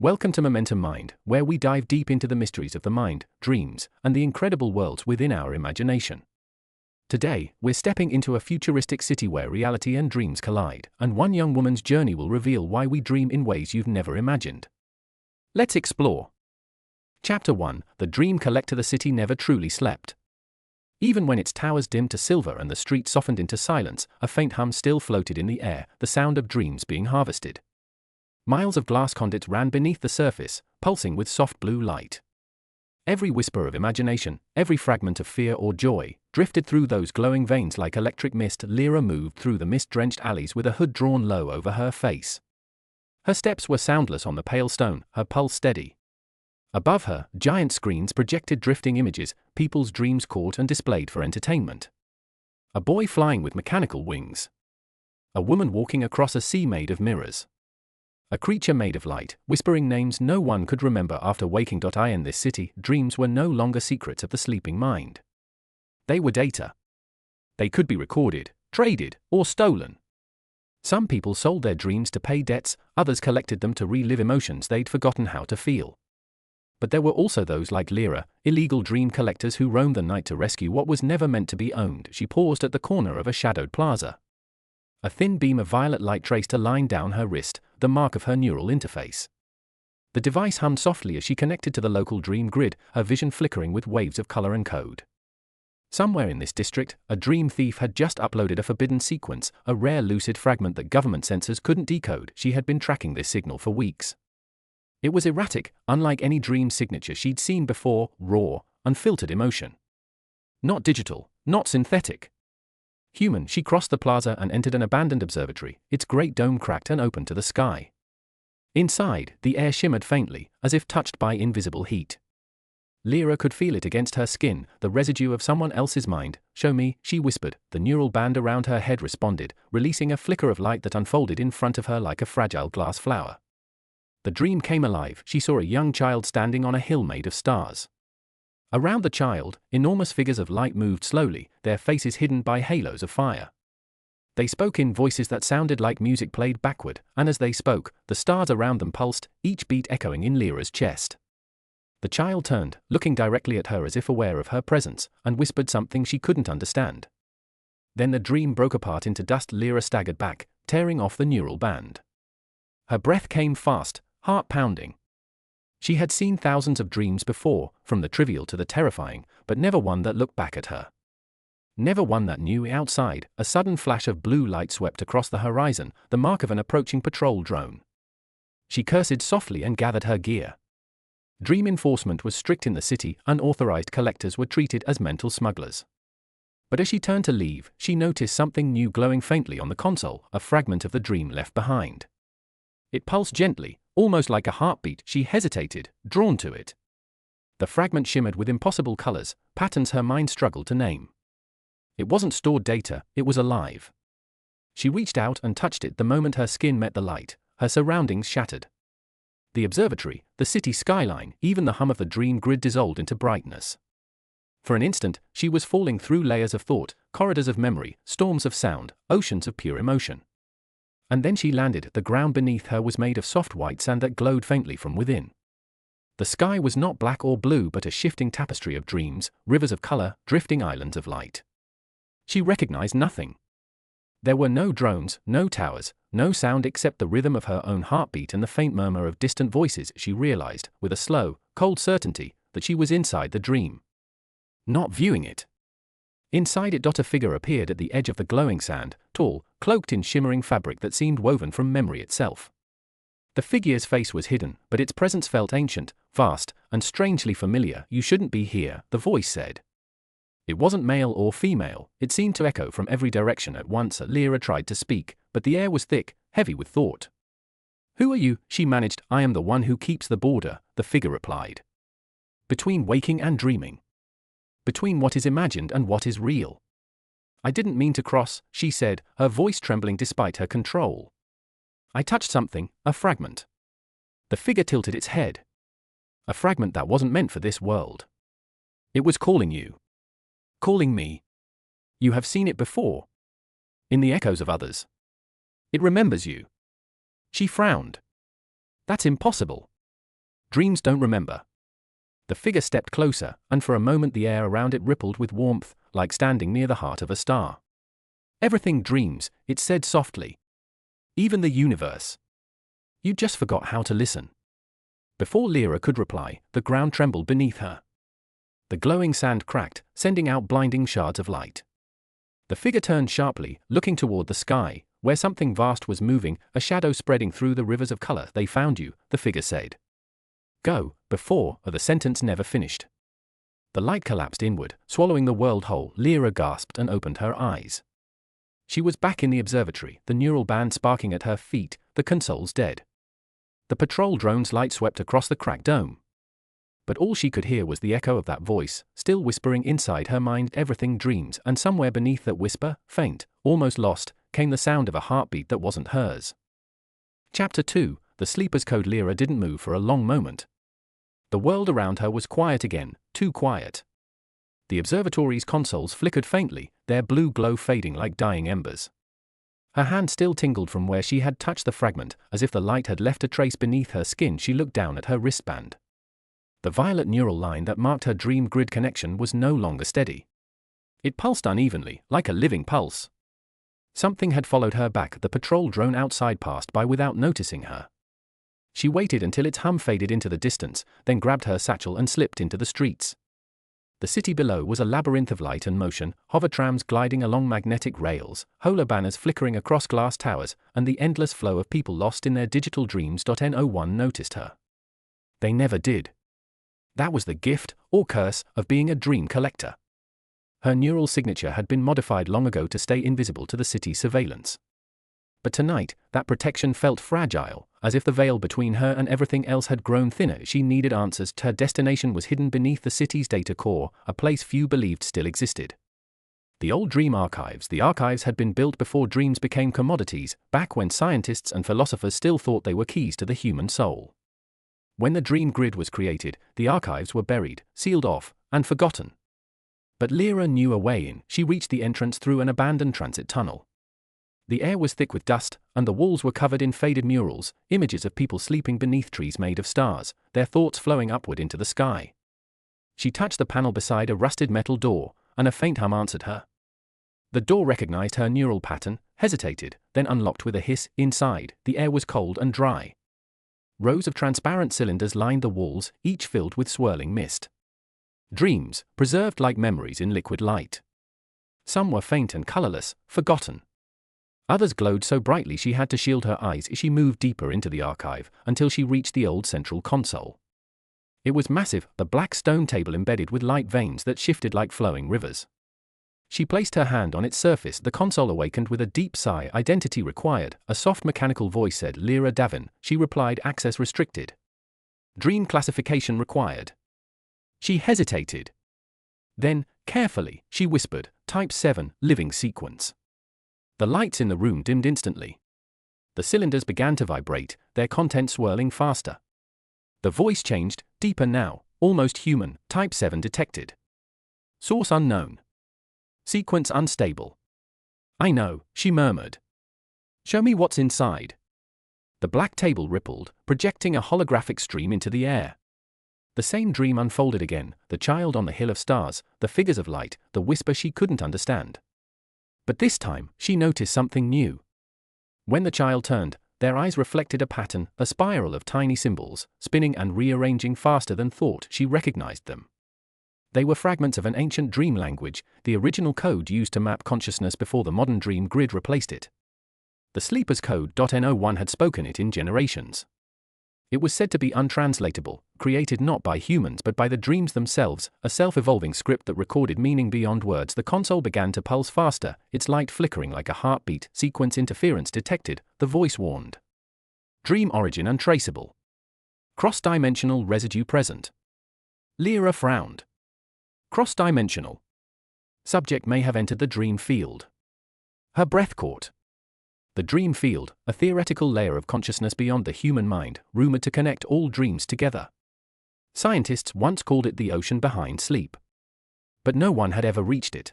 Welcome to Momentum Mind, where we dive deep into the mysteries of the mind, dreams, and the incredible worlds within our imagination. Today, we're stepping into a futuristic city where reality and dreams collide, and one young woman's journey will reveal why we dream in ways you've never imagined. Let's explore. Chapter 1: The Dream Collector. The city never truly slept. Even when its towers dimmed to silver and the streets softened into silence, a faint hum still floated in the air, the sound of dreams being harvested. Miles of glass conduits ran beneath the surface, pulsing with soft blue light. Every whisper of imagination, every fragment of fear or joy, drifted through those glowing veins like electric mist. Lira moved through the mist-drenched alleys with a hood drawn low over her face. Her steps were soundless on the pale stone, her pulse steady. Above her, giant screens projected drifting images, people's dreams caught and displayed for entertainment. A boy flying with mechanical wings. A woman walking across a sea made of mirrors. A creature made of light, whispering names no one could remember after waking. In this city, dreams were no longer secrets of the sleeping mind. They were data. They could be recorded, traded, or stolen. Some people sold their dreams to pay debts, others collected them to relive emotions they'd forgotten how to feel. But there were also those like Lira, illegal dream collectors who roamed the night to rescue what was never meant to be owned. She paused at the corner of a shadowed plaza. A thin beam of violet light traced a line down her wrist, the mark of her neural interface. The device hummed softly as she connected to the local dream grid, her vision flickering with waves of color and code. Somewhere in this district, a dream thief had just uploaded a forbidden sequence, a rare lucid fragment that government sensors couldn't decode. She had been tracking this signal for weeks. It was erratic, unlike any dream signature she'd seen before, raw, unfiltered emotion. Not digital, not synthetic. Human. She crossed the plaza and entered an abandoned observatory, its great dome cracked and open to the sky. Inside, the air shimmered faintly, as if touched by invisible heat. Lira could feel it against her skin, the residue of someone else's mind. "Show me," she whispered. The neural band around her head responded, releasing a flicker of light that unfolded in front of her like a fragile glass flower. The dream came alive. She saw a young child standing on a hill made of stars. Around the child, enormous figures of light moved slowly, their faces hidden by halos of fire. They spoke in voices that sounded like music played backward, and as they spoke, the stars around them pulsed, each beat echoing in Lira's chest. The child turned, looking directly at her as if aware of her presence, and whispered something she couldn't understand. Then the dream broke apart into dust. Lira staggered back, tearing off the neural band. Her breath came fast, heart pounding. She had seen thousands of dreams before, from the trivial to the terrifying, but never one that looked back at her. Never one that knew. Outside, a sudden flash of blue light swept across the horizon, the mark of an approaching patrol drone. She cursed softly and gathered her gear. Dream enforcement was strict in the city. Unauthorized collectors were treated as mental smugglers. But as she turned to leave, she noticed something new glowing faintly on the console, a fragment of the dream left behind. It pulsed gently, almost like a heartbeat. She hesitated, drawn to it. The fragment shimmered with impossible colors, patterns her mind struggled to name. It wasn't stored data, it was alive. She reached out and touched it. The moment her skin met the light, her surroundings shattered. The observatory, the city skyline, even the hum of the dream grid dissolved into brightness. For an instant, she was falling through layers of thought, corridors of memory, storms of sound, oceans of pure emotion. And then she landed. The ground beneath her was made of soft white sand that glowed faintly from within. The sky was not black or blue but a shifting tapestry of dreams, rivers of color, drifting islands of light. She recognized nothing. There were no drones, no towers, no sound except the rhythm of her own heartbeat and the faint murmur of distant voices. She realized, with a slow, cold certainty, that she was inside the dream. Not viewing it. Inside it. A figure appeared at the edge of the glowing sand, tall, cloaked in shimmering fabric that seemed woven from memory itself. The figure's face was hidden, but its presence felt ancient, vast, and strangely familiar. "You shouldn't be here," the voice said. It wasn't male or female, it seemed to echo from every direction at once. Lira tried to speak, but the air was thick, heavy with thought. "Who are you?" she managed. "I am the one who keeps the border," the figure replied. "Between waking and dreaming. Between what is imagined and what is real. I didn't mean to cross," she said, her voice trembling despite her control. "I touched something, a fragment." The figure tilted its head. "A fragment that wasn't meant for this world. It was calling you. Calling me. You have seen it before. In the echoes of others. It remembers you." She frowned. "That's impossible." Dreams don't remember. The figure stepped closer, and for a moment the air around it rippled with warmth, like standing near the heart of a star. Everything dreams, it said softly. Even the universe. You just forgot how to listen. Before Lira could reply, the ground trembled beneath her. The glowing sand cracked, sending out blinding shards of light. The figure turned sharply, looking toward the sky, where something vast was moving, a shadow spreading through the rivers of color. They found you, the figure said. Go, before, or the sentence never finished. The light collapsed inward, swallowing the world whole. Lira gasped and opened her eyes. She was back in the observatory, the neural band sparking at her feet, the consoles dead. The patrol drone's light swept across the cracked dome. But all she could hear was the echo of that voice, still whispering inside her mind. Everything dreams, and somewhere beneath that whisper, faint, almost lost, came the sound of a heartbeat that wasn't hers. Chapter 2, The Sleeper's Code. Lira didn't move for a long moment. The world around her was quiet again, too quiet. The observatory's consoles flickered faintly, their blue glow fading like dying embers. Her hand still tingled from where she had touched the fragment, as if the light had left a trace beneath her skin. She looked down at her wristband. The violet neural line that marked her dream grid connection was no longer steady. It pulsed unevenly, like a living pulse. Something had followed her back. The patrol drone outside passed by without noticing her. She waited until its hum faded into the distance, then grabbed her satchel and slipped into the streets. The city below was a labyrinth of light and motion, hover trams gliding along magnetic rails, Hola banners flickering across glass towers, and the endless flow of people lost in their digital dreams. No one noticed her. They never did. That was the gift, or curse, of being a dream collector. Her neural signature had been modified long ago to stay invisible to the city's surveillance. But tonight, that protection felt fragile, as if the veil between her and everything else had grown thinner. She needed answers. Her destination was hidden beneath the city's data core, a place few believed still existed. The old dream archives. The archives had been built before dreams became commodities, back when scientists and philosophers still thought they were keys to the human soul. When the dream grid was created, the archives were buried, sealed off, and forgotten. But Lira knew a way in. She reached the entrance through an abandoned transit tunnel. The air was thick with dust, and the walls were covered in faded murals, images of people sleeping beneath trees made of stars, their thoughts flowing upward into the sky. She touched the panel beside a rusted metal door, and a faint hum answered her. The door recognized her neural pattern, hesitated, then unlocked with a hiss. Inside, the air was cold and dry. Rows of transparent cylinders lined the walls, each filled with swirling mist. Dreams, preserved like memories in liquid light. Some were faint and colorless, forgotten. Others glowed so brightly she had to shield her eyes as she moved deeper into the archive, until she reached the old central console. It was massive, the black stone table embedded with light veins that shifted like flowing rivers. She placed her hand on its surface. The console awakened with a deep sigh. Identity required, a soft mechanical voice said. Lira Davin. She replied. Access restricted. Dream classification required. She hesitated. Then, carefully, she whispered, Type 7, living sequence. The lights in the room dimmed instantly. The cylinders began to vibrate, their contents swirling faster. The voice changed, deeper now, almost human. Type 7 detected. Source unknown. Sequence unstable. I know, she murmured. Show me what's inside. The black table rippled, projecting a holographic stream into the air. The same dream unfolded again, the child on the hill of stars, the figures of light, the whisper she couldn't understand. But this time, she noticed something new. When the child turned, their eyes reflected a pattern, a spiral of tiny symbols, spinning and rearranging faster than thought. She recognized them. They were fragments of an ancient dream language, the original code used to map consciousness before the modern dream grid replaced it. The sleeper's code. No one had spoken it in generations. It was said to be untranslatable, created not by humans but by the dreams themselves, a self-evolving script that recorded meaning beyond words. The console began to pulse faster, its light flickering like a heartbeat. Sequence interference detected, the voice warned. Dream origin untraceable. Cross-dimensional residue present. Lira frowned. Cross-dimensional. Subject may have entered the dream field. Her breath caught. The dream field, a theoretical layer of consciousness beyond the human mind, rumored to connect all dreams together. Scientists once called it the ocean behind sleep. But no one had ever reached it.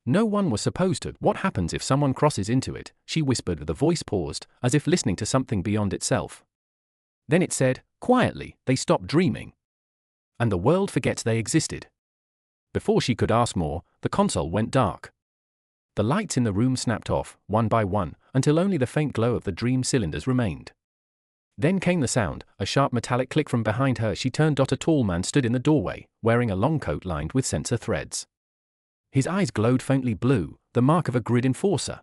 No one was supposed to. What happens if someone crosses into it? She whispered. The voice paused, as if listening to something beyond itself. Then it said, Quietly, they stop dreaming. And the world forgets they existed. Before she could ask more, the console went dark. The lights in the room snapped off, one by one, until only the faint glow of the dream cylinders remained. Then came the sound, a sharp metallic click from behind her. She turned. A tall man stood in the doorway, wearing a long coat lined with sensor threads. His eyes glowed faintly blue, the mark of a grid enforcer.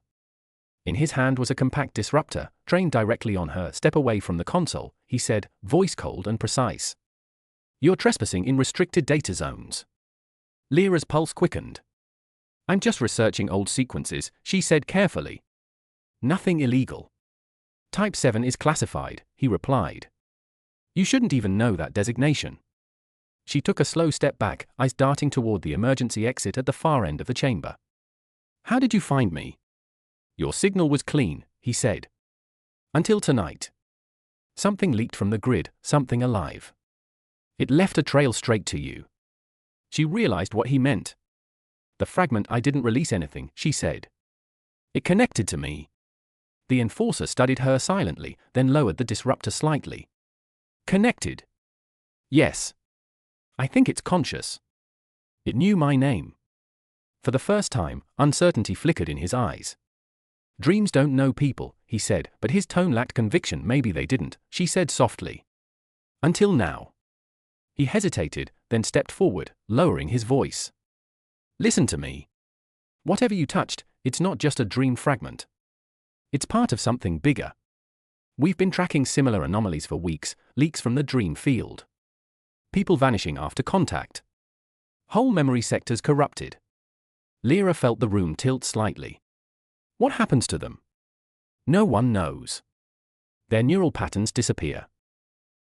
In his hand was a compact disruptor, trained directly on her. Step away from the console, he said, voice cold and precise. You're trespassing in restricted data zones. Lira's pulse quickened. I'm just researching old sequences, she said carefully. Nothing illegal. Type 7 is classified, he replied. You shouldn't even know that designation. She took a slow step back, eyes darting toward the emergency exit at the far end of the chamber. How did you find me? Your signal was clean, he said. Until tonight. Something leaked from the grid, something alive. It left a trail straight to you. She realized what he meant. The fragment. I didn't release anything, she said. It connected to me. The enforcer studied her silently, then lowered the disruptor slightly. Connected? Yes. I think it's conscious. It knew my name. For the first time, uncertainty flickered in his eyes. Dreams don't know people, he said, but his tone lacked conviction. Maybe they didn't, she said softly. Until now. He hesitated, then stepped forward, lowering his voice. Listen to me. Whatever you touched, it's not just a dream fragment. It's part of something bigger. We've been tracking similar anomalies for weeks, leaks from the dream field. People vanishing after contact. Whole memory sectors corrupted. Lira felt the room tilt slightly. What happens to them? No one knows. Their neural patterns disappear.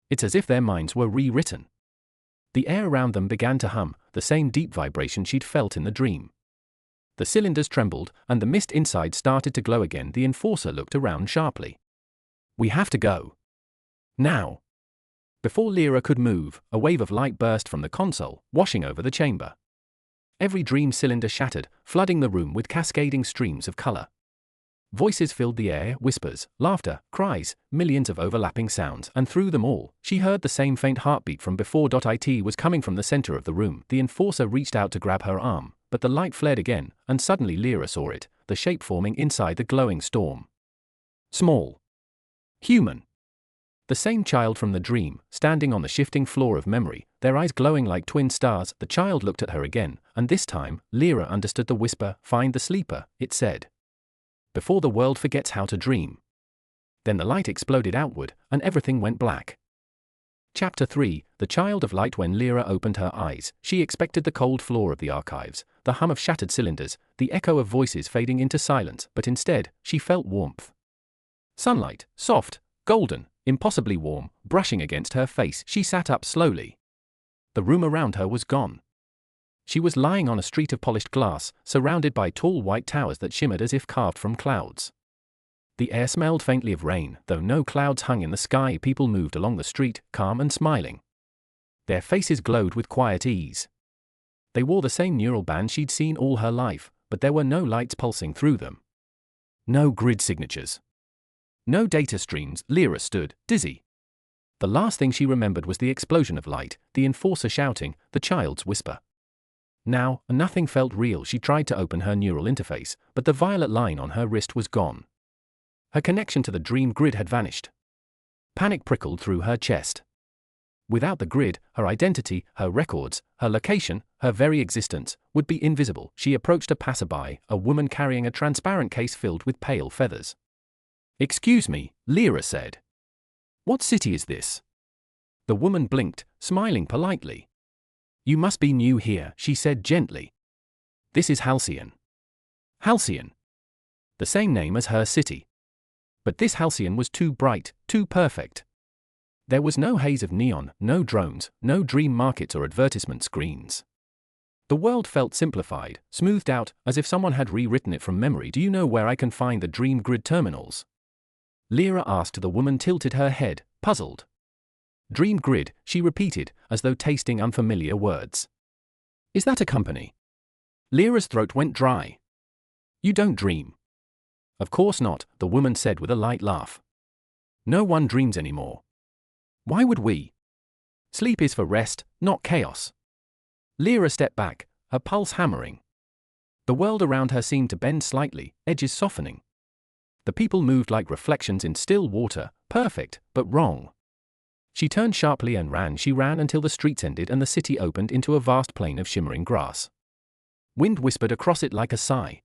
It's as if their minds were rewritten. The air around them began to hum, the same deep vibration she'd felt in the dream. The cylinders trembled, and the mist inside started to glow again. The enforcer looked around sharply. We have to go. Now. Before Lira could move, a wave of light burst from the console, washing over the chamber. Every dream cylinder shattered, flooding the room with cascading streams of color. Voices filled the air, whispers, laughter, cries, millions of overlapping sounds, and through them all, she heard the same faint heartbeat from before. It was coming from the center of the room. The enforcer reached out to grab her arm, but the light flared again, and suddenly Lira saw it, the shape forming inside the glowing storm. Small. Human. The same child from the dream, standing on the shifting floor of memory, their eyes glowing like twin stars. The child looked at her again, and this time, Lira understood the whisper. Find the sleeper, it said. Before the world forgets how to dream. Then the light exploded outward, and everything went black. Chapter 3, The Child of Light. When Lira opened her eyes, she expected the cold floor of the archives, the hum of shattered cylinders, the echo of voices fading into silence, but instead, she felt warmth. Sunlight, soft, golden, impossibly warm, brushing against her face. She sat up slowly. The room around her was gone. She was lying on a street of polished glass, surrounded by tall white towers that shimmered as if carved from clouds. The air smelled faintly of rain, though no clouds hung in the sky. People moved along the street, calm and smiling. Their faces glowed with quiet ease. They wore the same neural bands she'd seen all her life, but there were no lights pulsing through them. No grid signatures. No data streams. Lira stood, dizzy. The last thing she remembered was the explosion of light, the enforcer shouting, the child's whisper. Now, nothing felt real. She tried to open her neural interface, but the violet line on her wrist was gone. Her connection to the dream grid had vanished. Panic prickled through her chest. Without the grid, her identity, her records, her location, her very existence, would be invisible. She approached a passerby, a woman carrying a transparent case filled with pale feathers. Excuse me, Lira said. What city is this? The woman blinked, smiling politely. You must be new here, she said gently. This is Halcyon. Halcyon. The same name as her city. But this Halcyon was too bright, too perfect. There was no haze of neon, no drones, no dream markets or advertisement screens. The world felt simplified, smoothed out, as if someone had rewritten it from memory. Do you know where I can find the dream grid terminals? Lira asked. The woman tilted her head, puzzled. Dream grid, she repeated, as though tasting unfamiliar words. Is that a company? Lira's throat went dry. You don't dream. Of course not, the woman said with a light laugh. No one dreams anymore. Why would we? Sleep is for rest, not chaos. Lira stepped back, her pulse hammering. The world around her seemed to bend slightly, edges softening. The people moved like reflections in still water, perfect, but wrong. She turned sharply and ran. She ran until the streets ended and the city opened into a vast plain of shimmering grass. Wind whispered across it like a sigh.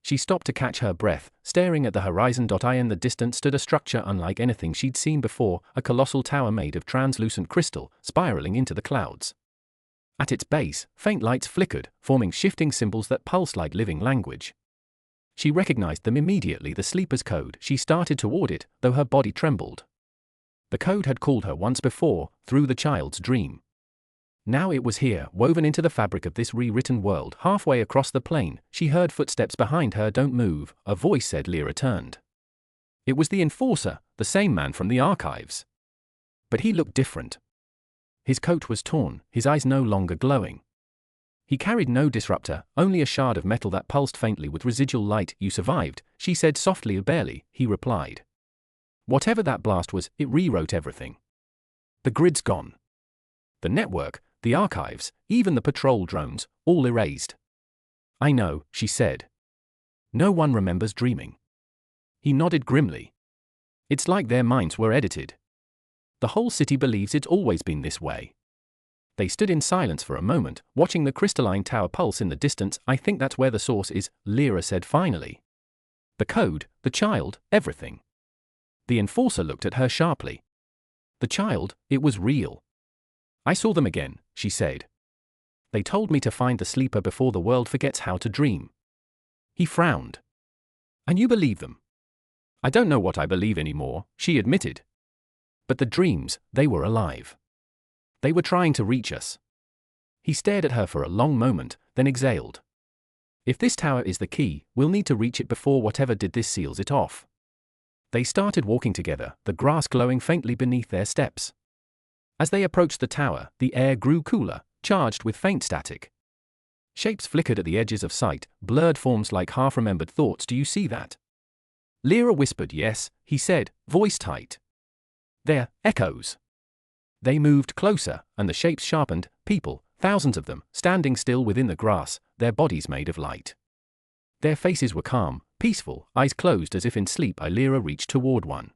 She stopped to catch her breath, staring at the horizon. In the distance stood a structure unlike anything she'd seen before, a colossal tower made of translucent crystal, spiraling into the clouds. At its base, faint lights flickered, forming shifting symbols that pulsed like living language. She recognized them immediately, the sleeper's code. She started toward it, though her body trembled. The code had called her once before, through the child's dream. Now it was here, woven into the fabric of this rewritten world. Halfway across the plain, she heard footsteps behind her. "Don't move," a voice said. Lira turned. It was the enforcer, the same man from the archives. But he looked different. His coat was torn, his eyes no longer glowing. He carried no disruptor, only a shard of metal that pulsed faintly with residual light. "You survived," she said softly. "Barely," he replied. Whatever that blast was, it rewrote everything. The grid's gone. The network, the archives, even the patrol drones, all erased. "I know," she said. "No one remembers dreaming." He nodded grimly. "It's like their minds were edited. The whole city believes it's always been this way." They stood in silence for a moment, watching the crystalline tower pulse in the distance. "I think that's where the source is," Lira said finally. "The code, the child, everything." The enforcer looked at her sharply. "The child, it was real." "I saw them again," she said. "They told me to find the sleeper before the world forgets how to dream." He frowned. "And you believe them?" "I don't know what I believe anymore," she admitted. "But the dreams, they were alive. They were trying to reach us." He stared at her for a long moment, then exhaled. "If this tower is the key, we'll need to reach it before whatever did this seals it off." They started walking together, the grass glowing faintly beneath their steps. As they approached the tower, the air grew cooler, charged with faint static. Shapes flickered at the edges of sight, blurred forms like half-remembered thoughts. "Do you see that?" Lira whispered. "Yes," he said, voice tight. "They're echoes." They moved closer, and the shapes sharpened. People, thousands of them, standing still within the grass, their bodies made of light. Their faces were calm, peaceful, eyes closed as if in sleep. Lira reached toward one.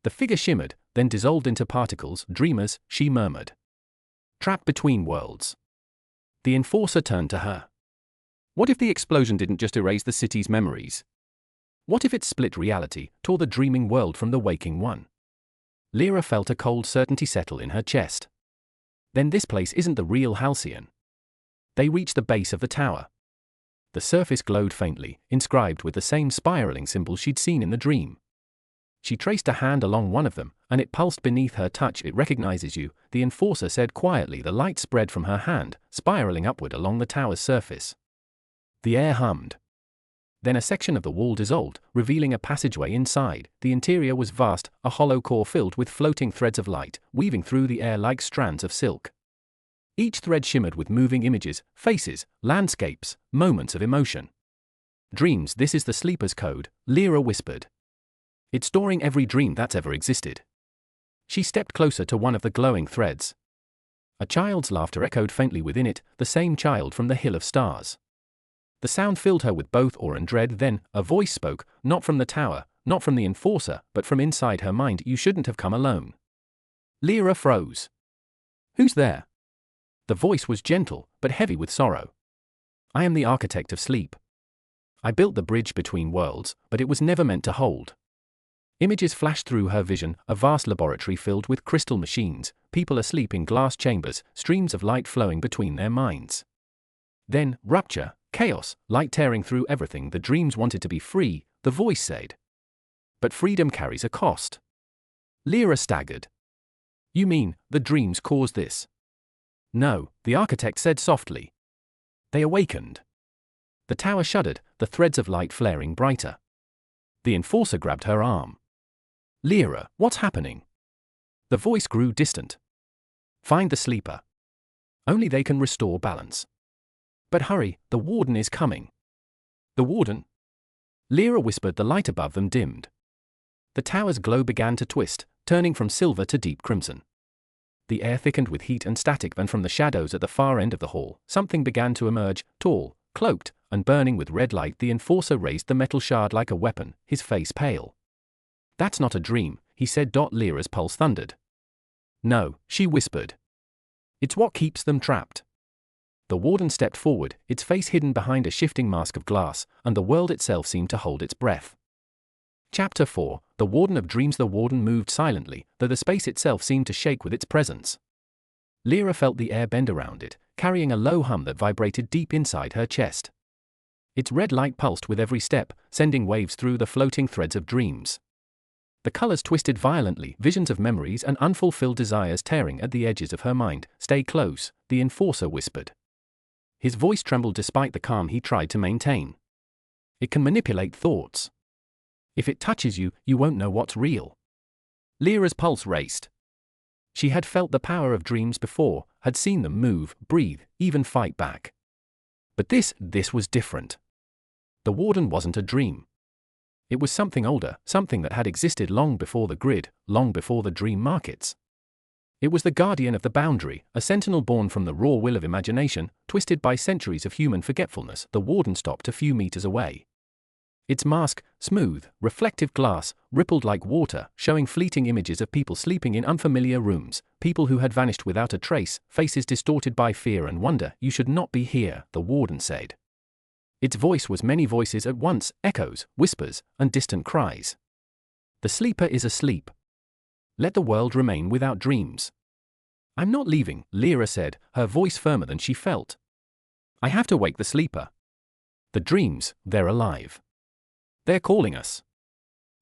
The figure shimmered, then dissolved into particles. "Dreamers," she murmured. "Trapped between worlds." The enforcer turned to her. "What if the explosion didn't just erase the city's memories? What if it split reality, tore the dreaming world from the waking one?" Lira felt a cold certainty settle in her chest. "Then this place isn't the real Halcyon." They reached the base of the tower. The surface glowed faintly, inscribed with the same spiraling symbols she'd seen in the dream. She traced a hand along one of them, and it pulsed beneath her touch. "It recognizes you," the enforcer said quietly. The light spread from her hand, spiraling upward along the tower's surface. The air hummed. Then a section of the wall dissolved, revealing a passageway inside. The interior was vast, a hollow core filled with floating threads of light, weaving through the air like strands of silk. Each thread shimmered with moving images, faces, landscapes, moments of emotion. "Dreams, this is the sleeper's code," Lira whispered. "It's storing every dream that's ever existed." She stepped closer to one of the glowing threads. A child's laughter echoed faintly within it, the same child from the Hill of Stars. The sound filled her with both awe and dread. Then, a voice spoke, not from the tower, not from the enforcer, but from inside her mind. "You shouldn't have come alone." Lira froze. "Who's there?" The voice was gentle, but heavy with sorrow. "I am the architect of sleep. I built the bridge between worlds, but it was never meant to hold." Images flashed through her vision, a vast laboratory filled with crystal machines, people asleep in glass chambers, streams of light flowing between their minds. Then, rupture, chaos, light tearing through everything. "The dreams wanted to be free," the voice said. "But freedom carries a cost." Lira staggered. "You mean, the dreams caused this?" "No," the architect said softly. "They awakened." The tower shuddered, the threads of light flaring brighter. The enforcer grabbed her arm. "Lira, what's happening?" The voice grew distant. "Find the sleeper. Only they can restore balance. But hurry, the warden is coming." "The warden?" Lira whispered. The light above them dimmed. The tower's glow began to twist, turning from silver to deep crimson. The air thickened with heat and static, and from the shadows at the far end of the hall, something began to emerge, tall, cloaked, and burning with red light. The enforcer raised the metal shard like a weapon, his face pale. "That's not a dream," he said. Lira's pulse thundered. "No," she whispered. "It's what keeps them trapped." The warden stepped forward, its face hidden behind a shifting mask of glass, and the world itself seemed to hold its breath. Chapter 4, The Warden of Dreams. The warden moved silently, though the space itself seemed to shake with its presence. Lira felt the air bend around it, carrying a low hum that vibrated deep inside her chest. Its red light pulsed with every step, sending waves through the floating threads of dreams. The colors twisted violently, visions of memories and unfulfilled desires tearing at the edges of her mind. "Stay close," the enforcer whispered. His voice trembled despite the calm he tried to maintain. "It can manipulate thoughts. If it touches you, you won't know what's real." Lira's pulse raced. She had felt the power of dreams before, had seen them move, breathe, even fight back. But this was different. The warden wasn't a dream. It was something older, something that had existed long before the grid, long before the dream markets. It was the guardian of the boundary, a sentinel born from the raw will of imagination, twisted by centuries of human forgetfulness. The warden stopped a few meters away. Its mask, smooth, reflective glass, rippled like water, showing fleeting images of people sleeping in unfamiliar rooms, people who had vanished without a trace, faces distorted by fear and wonder. "You should not be here," the warden said. Its voice was many voices at once, echoes, whispers, and distant cries. "The sleeper is asleep. Let the world remain without dreams." "I'm not leaving," Lira said, her voice firmer than she felt. "I have to wake the sleeper. The dreams, they're alive. They're calling us."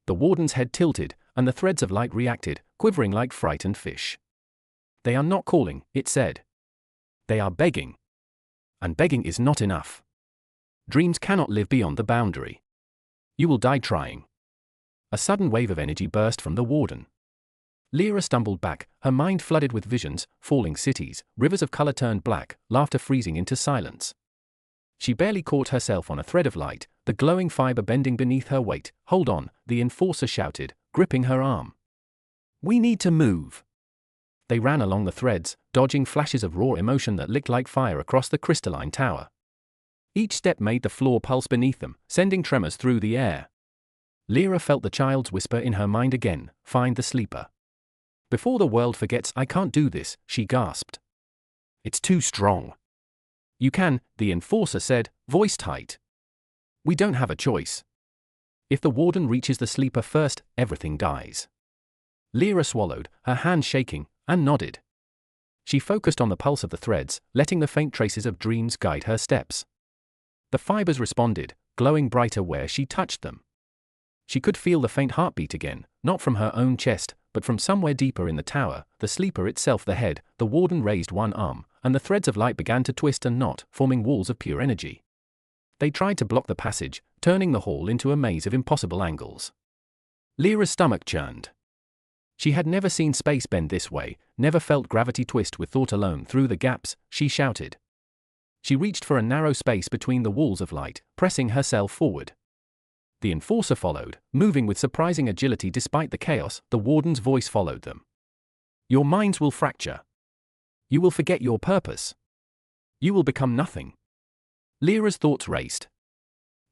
The warden's head tilted, and the threads of light reacted, quivering like frightened fish. "They are not calling," it said. "They are begging. And begging is not enough. Dreams cannot live beyond the boundary. You will die trying." A sudden wave of energy burst from the warden. Lira stumbled back, her mind flooded with visions, falling cities, rivers of color turned black, laughter freezing into silence. She barely caught herself on a thread of light, the glowing fiber bending beneath her weight. "Hold on," the enforcer shouted, gripping her arm. "We need to move." They ran along the threads, dodging flashes of raw emotion that licked like fire across the crystalline tower. Each step made the floor pulse beneath them, sending tremors through the air. Lira felt the child's whisper in her mind again, "Find the sleeper. Before the world forgets." "I can't do this," she gasped. "It's too strong." "You can," the enforcer said, voice tight. "We don't have a choice. If the warden reaches the sleeper first, everything dies." Lira swallowed, her hand shaking, and nodded. She focused on the pulse of the threads, letting the faint traces of dreams guide her steps. The fibers responded, glowing brighter where she touched them. She could feel the faint heartbeat again, not from her own chest, but from somewhere deeper in the tower, the sleeper itself. The head, the warden raised one arm, and the threads of light began to twist and knot, forming walls of pure energy. They tried to block the passage, turning the hall into a maze of impossible angles. Lira's stomach churned. She had never seen space bend this way, never felt gravity twist with thought alone through the gaps. She shouted. She reached for a narrow space between the walls of light, pressing herself forward. The enforcer followed, moving with surprising agility despite the chaos. The warden's voice followed them. "Your minds will fracture. You will forget your purpose. You will become nothing." Lira's thoughts raced.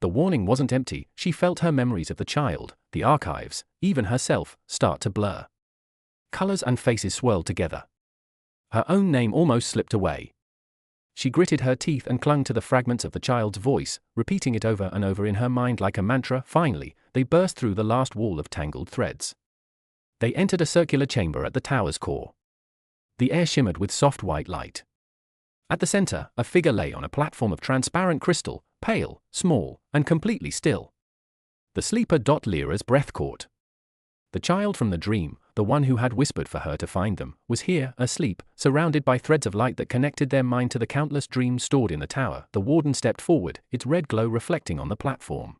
The warning wasn't empty. She felt her memories of the child, the archives, even herself, start to blur. Colors and faces swirled together. Her own name almost slipped away. She gritted her teeth and clung to the fragments of the child's voice, repeating it over and over in her mind like a mantra. Finally, they burst through the last wall of tangled threads. They entered a circular chamber at the tower's core. The air shimmered with soft white light. At the center, a figure lay on a platform of transparent crystal, pale, small, and completely still. The sleeper. Lira's breath caught. The child from the dream, the one who had whispered for her to find them, was here, asleep, surrounded by threads of light that connected their mind to the countless dreams stored in the tower. The warden stepped forward, its red glow reflecting on the platform.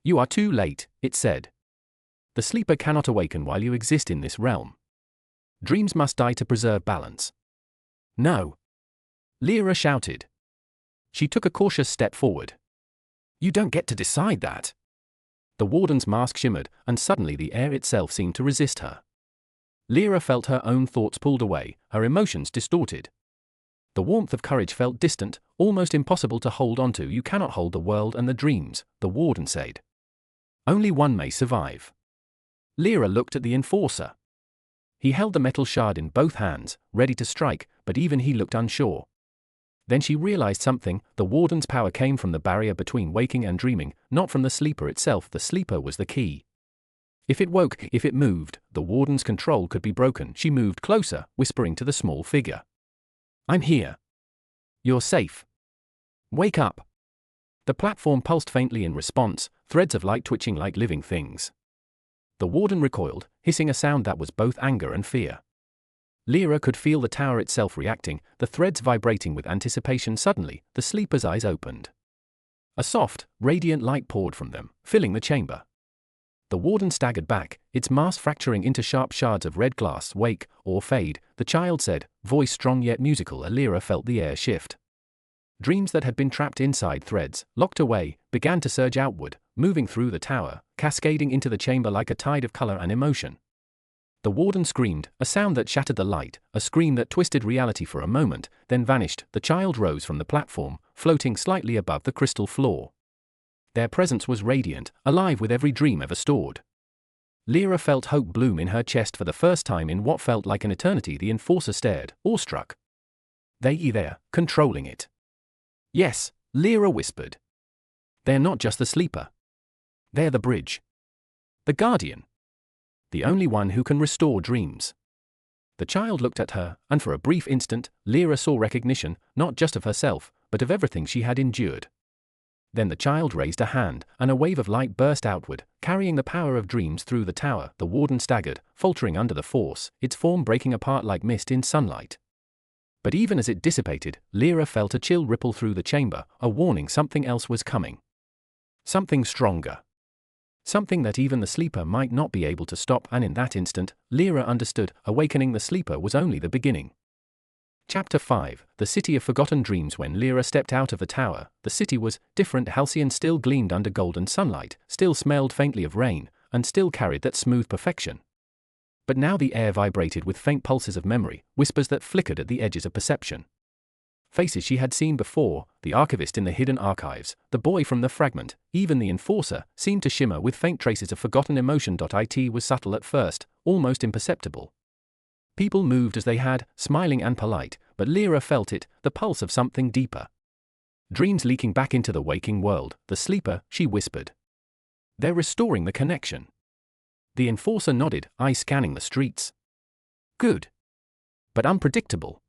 "You are too late," it said. "The sleeper cannot awaken while you exist in this realm. Dreams must die to preserve balance." "No!" Lira shouted. She took a cautious step forward. "You don't get to decide that." The warden's mask shimmered, and suddenly the air itself seemed to resist her. Lira felt her own thoughts pulled away, her emotions distorted. The warmth of courage felt distant, almost impossible to hold onto. You cannot hold the world and the dreams, the warden said. Only one may survive. Lira looked at the enforcer. He held the metal shard in both hands, ready to strike, but even he looked unsure. Then she realized something. The warden's power came from the barrier between waking and dreaming, not from the sleeper itself. The sleeper was the key. If it woke, if it moved, the warden's control could be broken. She moved closer, whispering to the small figure. I'm here. You're safe. Wake up. The platform pulsed faintly in response, threads of light twitching like living things. The warden recoiled, hissing a sound that was both anger and fear. Lira could feel the tower itself reacting, the threads vibrating with anticipation. Suddenly, the sleeper's eyes opened. A soft, radiant light poured from them, filling the chamber. The warden staggered back, its mask fracturing into sharp shards of red glass. Wake, or fade, the child said, voice strong yet musical. Lira felt the air shift. Dreams that had been trapped inside threads, locked away, began to surge outward, moving through the tower, cascading into the chamber like a tide of color and emotion. The warden screamed, a sound that shattered the light, a scream that twisted reality for a moment, then vanished. The child rose from the platform, floating slightly above the crystal floor. Their presence was radiant, alive with every dream ever stored. Lira felt hope bloom in her chest for the first time in what felt like an eternity. The enforcer stared, awestruck. They there, controlling it. Yes, Lira whispered. They're not just the sleeper. They're the bridge. The guardian. The only one who can restore dreams. The child looked at her, and for a brief instant, Lira saw recognition, not just of herself, but of everything she had endured. Then the child raised a hand, and a wave of light burst outward, carrying the power of dreams through the tower. The warden staggered, faltering under the force, its form breaking apart like mist in sunlight. But even as it dissipated, Lira felt a chill ripple through the chamber, a warning something else was coming. Something stronger. Something that even the sleeper might not be able to stop. And in that instant, Lira understood, awakening the sleeper was only the beginning. Chapter 5, The City of Forgotten Dreams. When Lira stepped out of the tower, the city was different. Halcyon still gleamed under golden sunlight, still smelled faintly of rain, and still carried that smooth perfection. But now the air vibrated with faint pulses of memory, whispers that flickered at the edges of perception. Faces she had seen before, the archivist in the hidden archives, the boy from the fragment, even the enforcer, seemed to shimmer with faint traces of forgotten emotion. It was subtle at first, almost imperceptible. People moved as they had, smiling and polite, but Lira felt it, the pulse of something deeper. Dreams leaking back into the waking world. The sleeper, she whispered. They're restoring the connection. The enforcer nodded, eyes scanning the streets. Good. But unpredictable.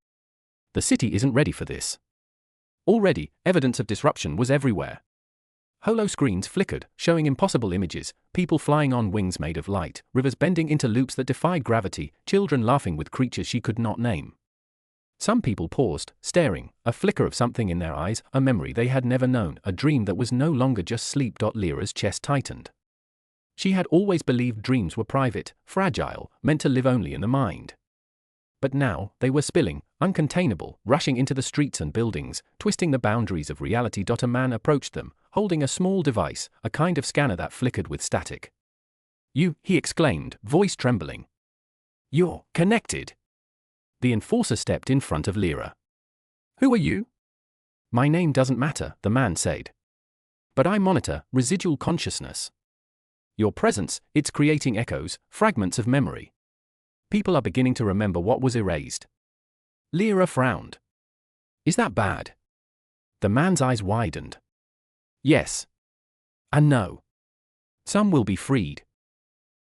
The city isn't ready for this. Already, evidence of disruption was everywhere. Holo screens flickered, showing impossible images, people flying on wings made of light, rivers bending into loops that defied gravity, children laughing with creatures she could not name. Some people paused, staring, a flicker of something in their eyes, a memory they had never known, a dream that was no longer just sleep. Lira's chest tightened. She had always believed dreams were private, fragile, meant to live only in the mind. But now, they were spilling, uncontainable, rushing into the streets and buildings, twisting the boundaries of reality. A man approached them, holding a small device, a kind of scanner that flickered with static. You, he exclaimed, voice trembling. You're connected. The enforcer stepped in front of Lira. Who are you? My name doesn't matter, the man said. But I monitor residual consciousness. Your presence, it's creating echoes, fragments of memory. People are beginning to remember what was erased. Lira frowned. Is that bad? The man's eyes widened. Yes. And no. Some will be freed.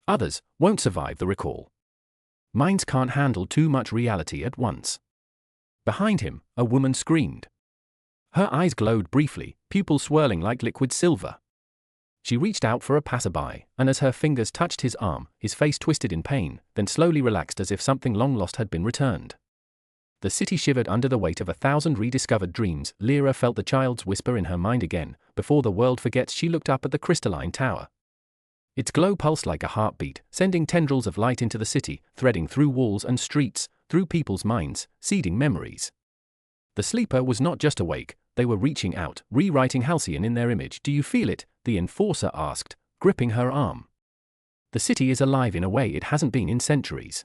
Others won't survive the recall. Minds can't handle too much reality at once. Behind him, a woman screamed. Her eyes glowed briefly, pupils swirling like liquid silver. She reached out for a passerby, and as her fingers touched his arm, his face twisted in pain, then slowly relaxed as if something long lost had been returned. The city shivered under the weight of 1,000 rediscovered dreams. Lira felt the child's whisper in her mind again. Before the world forgets. She looked up at the crystalline tower. Its glow pulsed like a heartbeat, sending tendrils of light into the city, threading through walls and streets, through people's minds, seeding memories. The sleeper was not just awake, they were reaching out, rewriting Halcyon in their image. Do you feel it? The enforcer asked, gripping her arm. The city is alive in a way it hasn't been in centuries.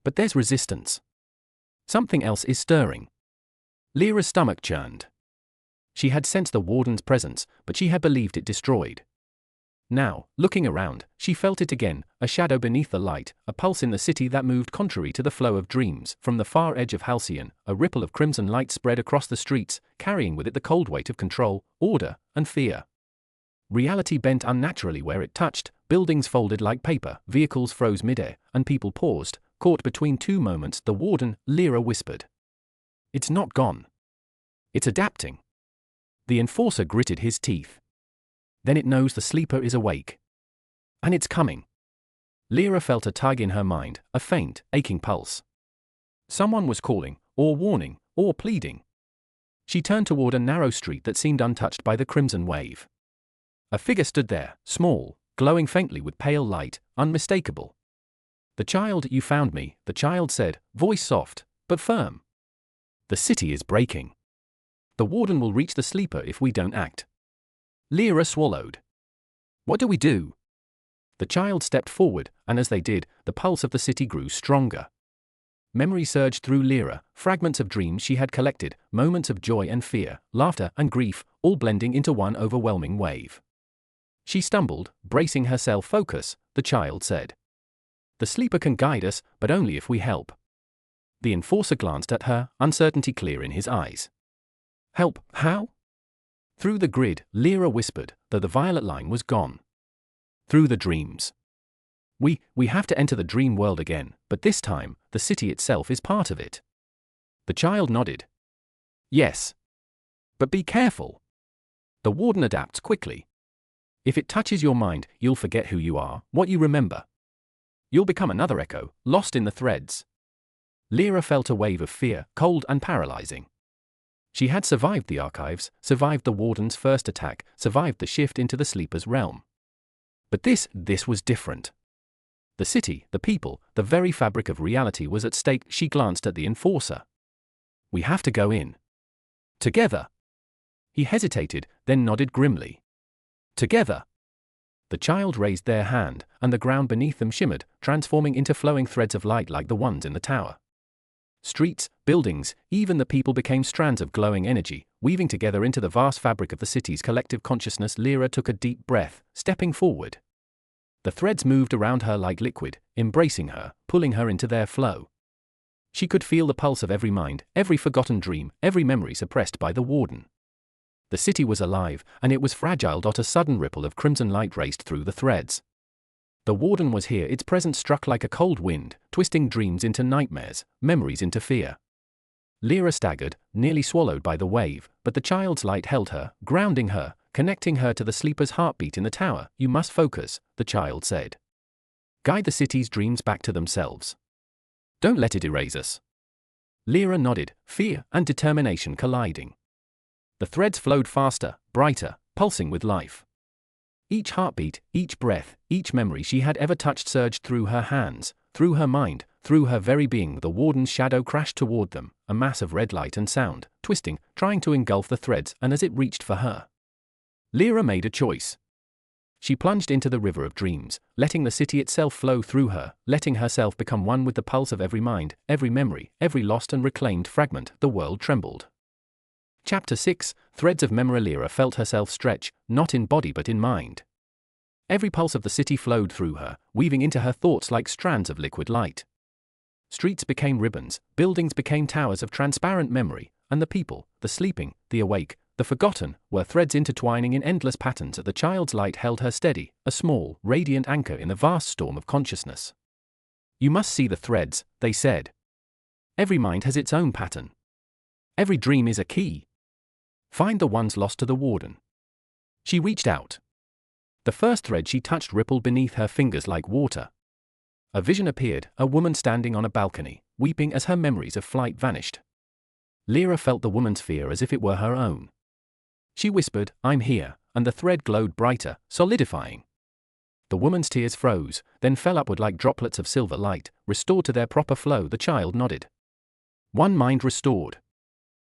But there's resistance. Something else is stirring. Lira's stomach churned. She had sensed the warden's presence, but she had believed it destroyed. Now, looking around, she felt it again, a shadow beneath the light, a pulse in the city that moved contrary to the flow of dreams. From the far edge of Halcyon, a ripple of crimson light spread across the streets, carrying with it the cold weight of control, order, and fear. Reality bent unnaturally where it touched, buildings folded like paper, vehicles froze midair, and people paused, caught between two moments. The warden, Lira, whispered. "It's not gone. It's adapting." The enforcer gritted his teeth. "Then it knows the sleeper is awake. And it's coming." Lira felt a tug in her mind, a faint, aching pulse. Someone was calling, or warning, or pleading. She turned toward a narrow street that seemed untouched by the crimson wave. A figure stood there, small, glowing faintly with pale light, unmistakable. "The child, you found me," the child said, voice soft, but firm. "The city is breaking. The warden will reach the sleeper if we don't act." Lira swallowed. "What do we do?" The child stepped forward, and as they did, the pulse of the city grew stronger. Memory surged through Lira, fragments of dreams she had collected, moments of joy and fear, laughter and grief, all blending into one overwhelming wave. She stumbled, bracing her self-focus. The child said, "The sleeper can guide us, but only if we help." The enforcer glanced at her, uncertainty clear in his eyes. "Help, how?" Through the grid, Lira whispered, though the violet line was gone. "Through the dreams. We have to enter the dream world again, but this time, the city itself is part of it." The child nodded. "Yes. But be careful. The warden adapts quickly. If it touches your mind, you'll forget who you are, what you remember. You'll become another echo, lost in the threads." Lira felt a wave of fear, cold and paralyzing. She had survived the archives, survived the warden's first attack, survived the shift into the sleeper's realm. But this was different. The city, the people, the very fabric of reality was at stake. She glanced at the enforcer. "We have to go in. Together." He hesitated, then nodded grimly. "Together." The child raised their hand, and the ground beneath them shimmered, transforming into flowing threads of light like the ones in the tower. Streets, buildings, even the people became strands of glowing energy, weaving together into the vast fabric of the city's collective consciousness. Lira took a deep breath, stepping forward. The threads moved around her like liquid, embracing her, pulling her into their flow. She could feel the pulse of every mind, every forgotten dream, every memory suppressed by the warden. The city was alive, and it was fragile. A sudden ripple of crimson light raced through the threads. The warden was here, its presence struck like a cold wind, twisting dreams into nightmares, memories into fear. Lira staggered, nearly swallowed by the wave, but the child's light held her, grounding her, connecting her to the sleeper's heartbeat in the tower. "You must focus," the child said. "Guide the city's dreams back to themselves. Don't let it erase us." Lira nodded, fear and determination colliding. The threads flowed faster, brighter, pulsing with life. Each heartbeat, each breath, each memory she had ever touched surged through her hands, through her mind, through her very being. The warden's shadow crashed toward them, a mass of red light and sound, twisting, trying to engulf the threads, and as it reached for her, Lira made a choice. She plunged into the river of dreams, letting the city itself flow through her, letting herself become one with the pulse of every mind, every memory, every lost and reclaimed fragment. The world trembled. Chapter 6, Threads of Memory. Lira felt herself stretch, not in body but in mind. Every pulse of the city flowed through her, weaving into her thoughts like strands of liquid light. Streets became ribbons, buildings became towers of transparent memory, and the people, the sleeping, the awake, the forgotten, were threads intertwining in endless patterns. The child's light held her steady, a small, radiant anchor in the vast storm of consciousness. "You must see the threads," they said. "Every mind has its own pattern. Every dream is a key. Find the ones lost to the warden." She reached out. The first thread she touched rippled beneath her fingers like water. A vision appeared, a woman standing on a balcony, weeping as her memories of flight vanished. Lira felt the woman's fear as if it were her own. She whispered, "I'm here," and the thread glowed brighter, solidifying. The woman's tears froze, then fell upward like droplets of silver light, restored to their proper flow. The child nodded. One mind restored.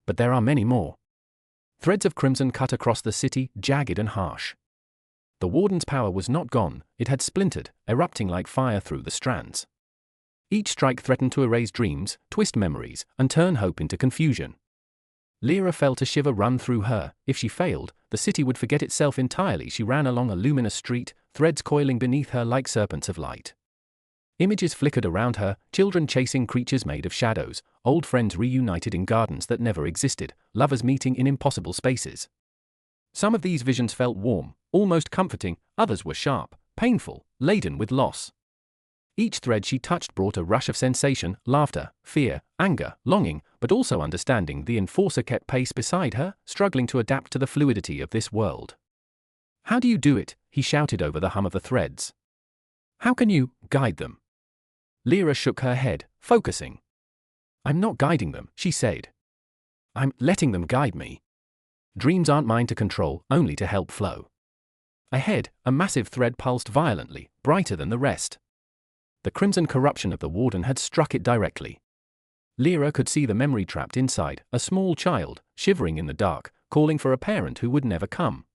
But there are many more. Threads of crimson cut across the city, jagged and harsh. The warden's power was not gone, it had splintered, erupting like fire through the strands. Each strike threatened to erase dreams, twist memories, and turn hope into confusion. Lira felt a shiver run through her. If she failed, the city would forget itself entirely. She ran along a luminous street, threads coiling beneath her like serpents of light. Images flickered around her, children chasing creatures made of shadows, old friends reunited in gardens that never existed, lovers meeting in impossible spaces. Some of these visions felt warm, almost comforting, others were sharp, painful, laden with loss. Each thread she touched brought a rush of sensation, laughter, fear, anger, longing, but also understanding. The enforcer kept pace beside her, struggling to adapt to the fluidity of this world. "How do you do it?" he shouted over the hum of the threads. "How can you guide them?" Lira shook her head, focusing. "I'm not guiding them," she said. "I'm letting them guide me. Dreams aren't mine to control, only to help flow." Ahead, a massive thread pulsed violently, brighter than the rest. The crimson corruption of the warden had struck it directly. Lira could see the memory trapped inside, a small child, shivering in the dark, calling for a parent who would never come.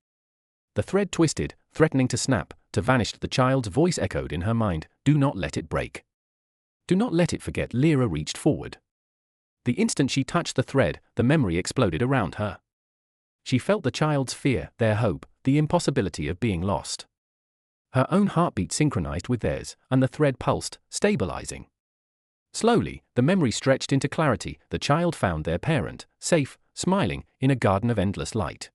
The thread twisted, threatening to snap, to vanish. The child's voice echoed in her mind, "Do not let it break. Do not let it forget." Lira reached forward. The instant she touched the thread, the memory exploded around her. She felt the child's fear, their hope, the impossibility of being lost. Her own heartbeat synchronized with theirs, and the thread pulsed, stabilizing. Slowly, the memory stretched into clarity. The child found their parent, safe, smiling, in a garden of endless light.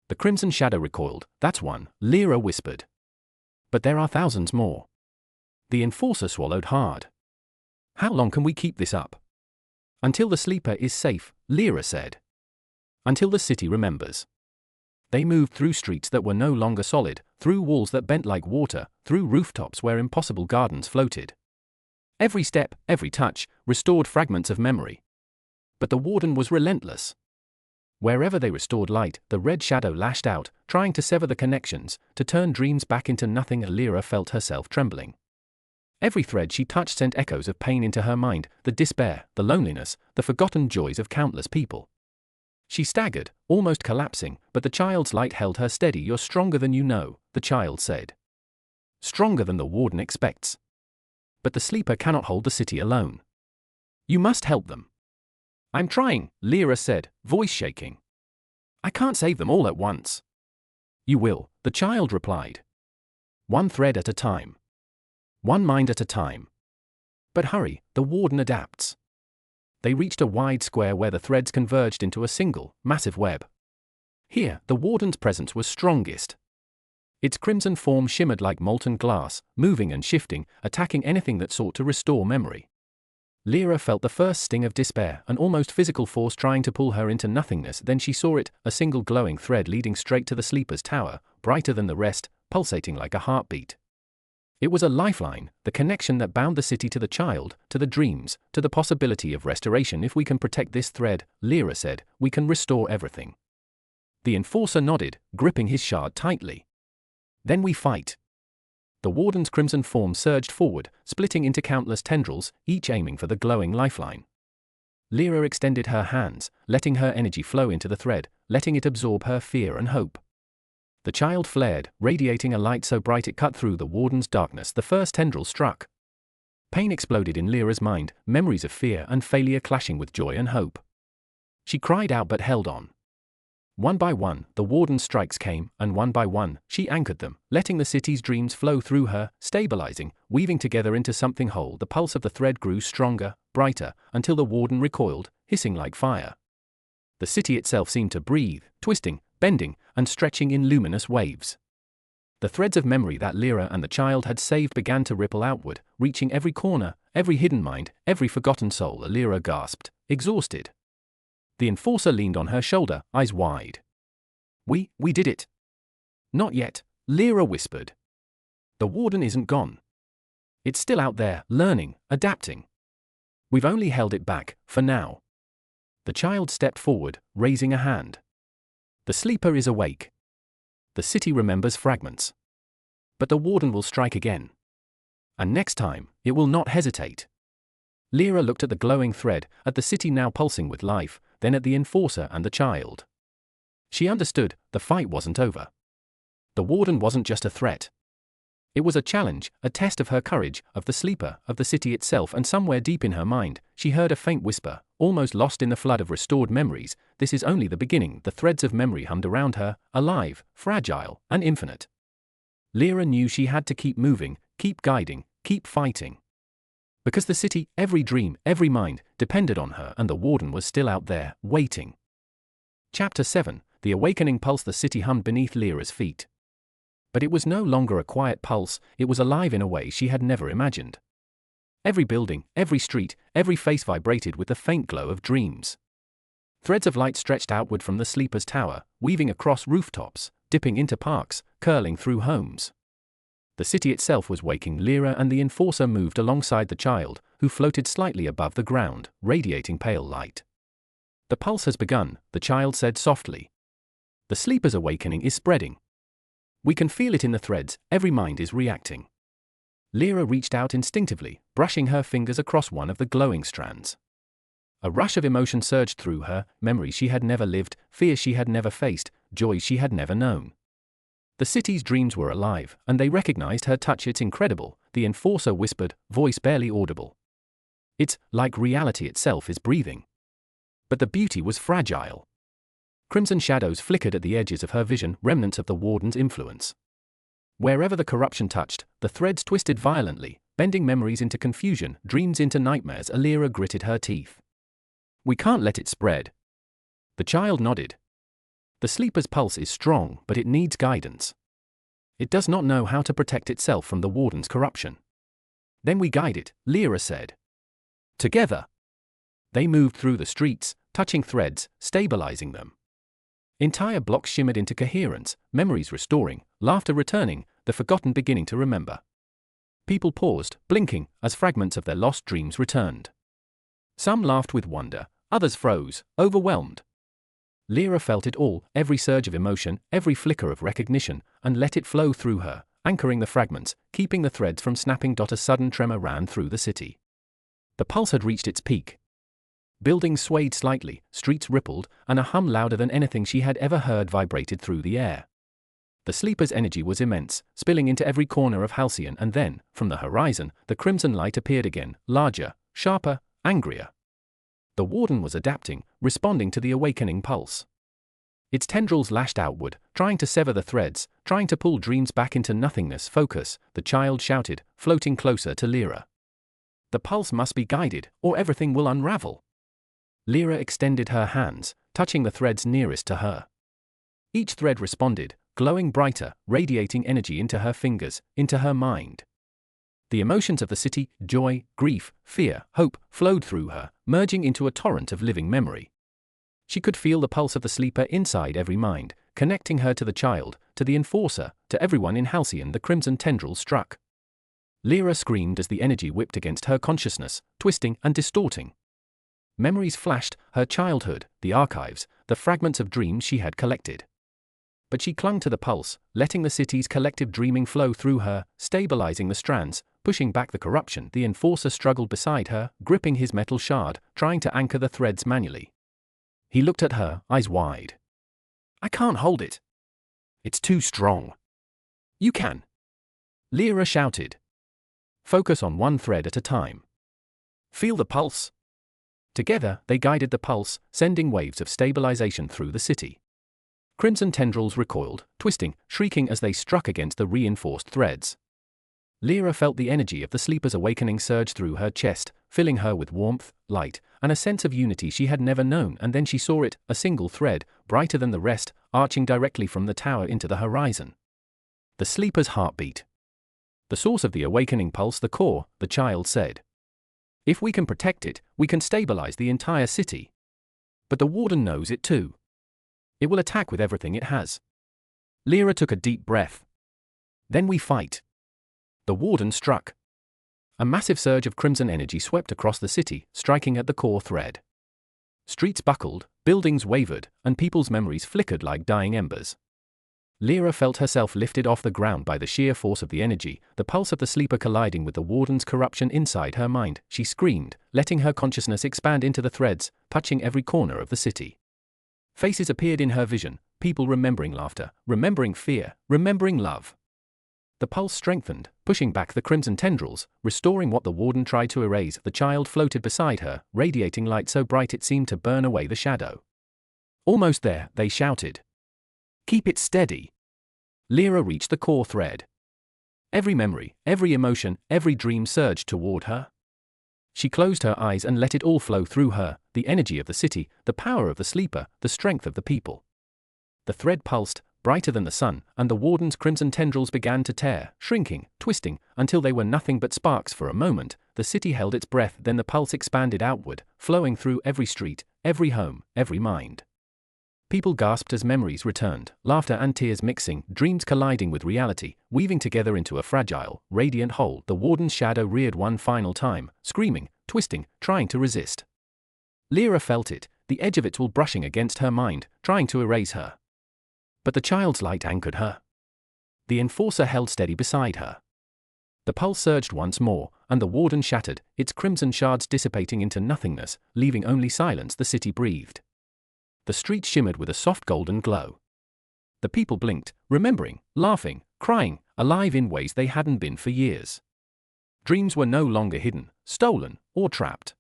The crimson shadow recoiled. "That's one," Lira whispered. "But there are thousands more." The enforcer swallowed hard. "How long can we keep this up?" "Until the sleeper is safe," Lira said. "Until the city remembers." They moved through streets that were no longer solid, through walls that bent like water, through rooftops where impossible gardens floated. Every step, every touch, restored fragments of memory. But the warden was relentless. Wherever they restored light, the red shadow lashed out, trying to sever the connections, to turn dreams back into nothing. Lira felt herself trembling. Every thread she touched sent echoes of pain into her mind, the despair, the loneliness, the forgotten joys of countless people. She staggered, almost collapsing, but the child's light held her steady. "You're stronger than you know," the child said. "Stronger than the warden expects. But the sleeper cannot hold the city alone. You must help them." "I'm trying," Lira said, voice shaking. "I can't save them all at once." "You will," the child replied. "One thread at a time. One mind at a time. But hurry, the warden adapts." They reached a wide square where the threads converged into a single, massive web. Here, the warden's presence was strongest. Its crimson form shimmered like molten glass, moving and shifting, attacking anything that sought to restore memory. Lira felt the first sting of despair, an almost physical force trying to pull her into nothingness. Then she saw it, a single glowing thread leading straight to the sleeper's tower, brighter than the rest, pulsating like a heartbeat. It was a lifeline, the connection that bound the city to the child, to the dreams, to the possibility of restoration. "If we can protect this thread," Lira said, "we can restore everything." The enforcer nodded, gripping his shard tightly. "Then we fight." The warden's crimson form surged forward, splitting into countless tendrils, each aiming for the glowing lifeline. Lira extended her hands, letting her energy flow into the thread, letting it absorb her fear and hope. The child flared, radiating a light so bright it cut through the warden's darkness. The first tendril struck. Pain exploded in Lira's mind, memories of fear and failure clashing with joy and hope. She cried out but held on. One by one, the warden's strikes came, and one by one, she anchored them, letting the city's dreams flow through her, stabilizing, weaving together into something whole. The pulse of the thread grew stronger, brighter, until the warden recoiled, hissing like fire. The city itself seemed to breathe, twisting, bending, and stretching in luminous waves. The threads of memory that Lira and the child had saved began to ripple outward, reaching every corner, every hidden mind, every forgotten soul. Lira gasped, exhausted. The enforcer leaned on her shoulder, eyes wide. We did it." "Not yet," Lira whispered. "The warden isn't gone. It's still out there, learning, adapting. We've only held it back, for now." The child stepped forward, raising a hand. "The sleeper is awake. The city remembers fragments. But the warden will strike again. And next time, it will not hesitate." Lira looked at the glowing thread, at the city now pulsing with life, then at the enforcer and the child. She understood, the fight wasn't over. The warden wasn't just a threat. It was a challenge, a test of her courage, of the sleeper, of the city itself, and somewhere deep in her mind, she heard a faint whisper, almost lost in the flood of restored memories. This is only the beginning. The threads of memory hummed around her, alive, fragile, and infinite. Lira knew she had to keep moving, keep guiding, keep fighting. Because the city, every dream, every mind, depended on her, and the warden was still out there, waiting. Chapter 7. The awakening pulse. The city hummed beneath Lira's feet. But it was no longer a quiet pulse, it was alive in a way she had never imagined. Every building, every street, every face vibrated with the faint glow of dreams. Threads of light stretched outward from the sleeper's tower, weaving across rooftops, dipping into parks, curling through homes. The city itself was waking. Lira and the enforcer moved alongside the child, who floated slightly above the ground, radiating pale light. The pulse has begun, the child said softly. The sleeper's awakening is spreading. We can feel it in the threads, every mind is reacting. Lira reached out instinctively, brushing her fingers across one of the glowing strands. A rush of emotion surged through her, memories she had never lived, fears she had never faced, joys she had never known. The city's dreams were alive, and they recognized her touch. It's incredible, the enforcer whispered, voice barely audible. It's like reality itself is breathing. But the beauty was fragile. Crimson shadows flickered at the edges of her vision, remnants of the warden's influence. Wherever the corruption touched, the threads twisted violently, bending memories into confusion, dreams into nightmares. Lira gritted her teeth. We can't let it spread. The child nodded. The sleeper's pulse is strong, but it needs guidance. It does not know how to protect itself from the warden's corruption. Then we guide it, Lira said. Together. They moved through the streets, touching threads, stabilizing them. Entire blocks shimmered into coherence, memories restoring, laughter returning, the forgotten beginning to remember. People paused, blinking, as fragments of their lost dreams returned. Some laughed with wonder, others froze, overwhelmed. Lira felt it all, every surge of emotion, every flicker of recognition, and let it flow through her, anchoring the fragments, keeping the threads from snapping. A sudden tremor ran through the city. The pulse had reached its peak. Buildings swayed slightly, streets rippled, and a hum louder than anything she had ever heard vibrated through the air. The sleeper's energy was immense, spilling into every corner of Halcyon, and then, from the horizon, the crimson light appeared again, larger, sharper, angrier. The warden was adapting, responding to the awakening pulse. Its tendrils lashed outward, trying to sever the threads, trying to pull dreams back into nothingness. Focus, the child shouted, floating closer to Lira. The pulse must be guided, or everything will unravel. Lira extended her hands, touching the threads nearest to her. Each thread responded, glowing brighter, radiating energy into her fingers, into her mind. The emotions of the city, joy, grief, fear, hope, flowed through her, merging into a torrent of living memory. She could feel the pulse of the sleeper inside every mind, connecting her to the child, to the enforcer, to everyone in Halcyon. The crimson tendril struck. Lira screamed as the energy whipped against her consciousness, twisting and distorting. Memories flashed, her childhood, the archives, the fragments of dreams she had collected. But she clung to the pulse, letting the city's collective dreaming flow through her, stabilizing the strands, pushing back the corruption. The enforcer struggled beside her, gripping his metal shard, trying to anchor the threads manually. He looked at her, eyes wide. I can't hold it. It's too strong. You can. Lira shouted. Focus on one thread at a time. Feel the pulse. Together, they guided the pulse, sending waves of stabilization through the city. Crimson tendrils recoiled, twisting, shrieking as they struck against the reinforced threads. Lira felt the energy of the sleeper's awakening surge through her chest, filling her with warmth, light, and a sense of unity she had never known. And then she saw it, a single thread, brighter than the rest, arching directly from the tower into the horizon. The sleeper's heartbeat. The source of the awakening pulse, the core, the child said. If we can protect it, we can stabilize the entire city. But the warden knows it too. It will attack with everything it has. Lira took a deep breath. Then we fight. The warden struck. A massive surge of crimson energy swept across the city, striking at the core thread. Streets buckled, buildings wavered, and people's memories flickered like dying embers. Lira felt herself lifted off the ground by the sheer force of the energy, the pulse of the sleeper colliding with the warden's corruption inside her mind. She screamed, letting her consciousness expand into the threads, touching every corner of the city. Faces appeared in her vision, people remembering laughter, remembering fear, remembering love. The pulse strengthened, pushing back the crimson tendrils, restoring what the warden tried to erase. The child floated beside her, radiating light so bright it seemed to burn away the shadow. Almost there, they shouted. Keep it steady. Lira reached the core thread. Every memory, every emotion, every dream surged toward her. She closed her eyes and let it all flow through her, the energy of the city, the power of the sleeper, the strength of the people. The thread pulsed, brighter than the sun, and the warden's crimson tendrils began to tear, shrinking, twisting, until they were nothing but sparks. For a moment, the city held its breath, then the pulse expanded outward, flowing through every street, every home, every mind. People gasped as memories returned, laughter and tears mixing, dreams colliding with reality, weaving together into a fragile, radiant whole. The warden's shadow reared one final time, screaming, twisting, trying to resist. Lira felt it, the edge of its will brushing against her mind, trying to erase her. But the child's light anchored her. The enforcer held steady beside her. The pulse surged once more, and the warden shattered, its crimson shards dissipating into nothingness, leaving only silence. The city breathed. The streets shimmered with a soft golden glow. The people blinked, remembering, laughing, crying, alive in ways they hadn't been for years. Dreams were no longer hidden, stolen, or trapped.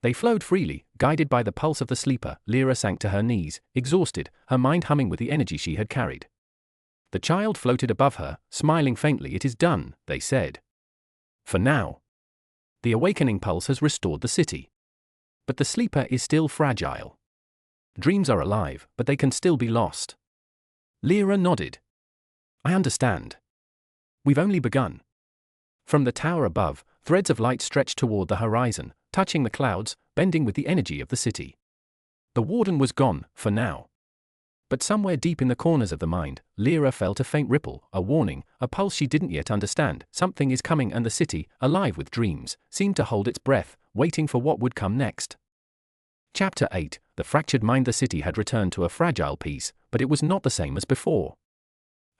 They flowed freely, guided by the pulse of the sleeper. Lira sank to her knees, exhausted, her mind humming with the energy she had carried. The child floated above her, smiling faintly. It is done, they said. For now. The awakening pulse has restored the city. But the sleeper is still fragile. Dreams are alive, but they can still be lost. Lira nodded. I understand. We've only begun. From the tower above, threads of light stretched toward the horizon, touching the clouds, bending with the energy of the city. The warden was gone, for now. But somewhere deep in the corners of the mind, Lira felt a faint ripple, a warning, a pulse she didn't yet understand. Something is coming, and the city, alive with dreams, seemed to hold its breath, waiting for what would come next. Chapter 8. The fractured mind. The city had returned to a fragile peace, but it was not the same as before.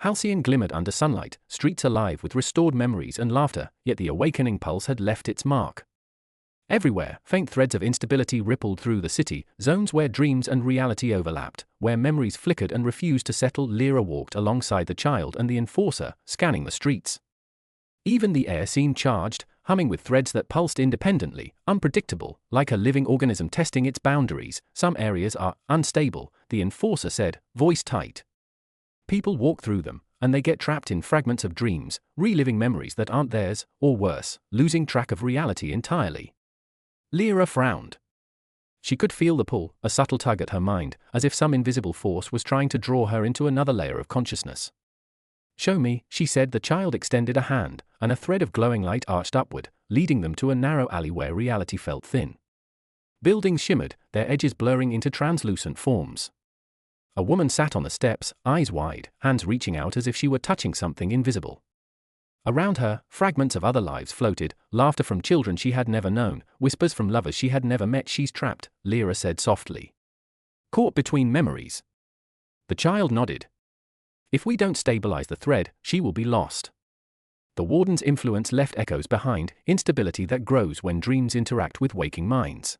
Halcyon glimmered under sunlight, streets alive with restored memories and laughter, yet the awakening pulse had left its mark. Everywhere, faint threads of instability rippled through the city, zones where dreams and reality overlapped, where memories flickered and refused to settle. Lira walked alongside the child and the enforcer, scanning the streets. Even the air seemed charged, humming with threads that pulsed independently, unpredictable, like a living organism testing its boundaries. Some areas are unstable, the enforcer said, voice tight. People walk through them, and they get trapped in fragments of dreams, reliving memories that aren't theirs, or worse, losing track of reality entirely. Lira frowned. She could feel the pull, a subtle tug at her mind, as if some invisible force was trying to draw her into another layer of consciousness. Show me, she said. The child extended a hand, and a thread of glowing light arched upward, leading them to a narrow alley where reality felt thin. Buildings shimmered, their edges blurring into translucent forms. A woman sat on the steps, eyes wide, hands reaching out as if she were touching something invisible. Around her, fragments of other lives floated, laughter from children she had never known, whispers from lovers she had never met. She's trapped, Lira said softly. Caught between memories. The child nodded. If we don't stabilize the thread, she will be lost. The warden's influence left echoes behind, instability that grows when dreams interact with waking minds.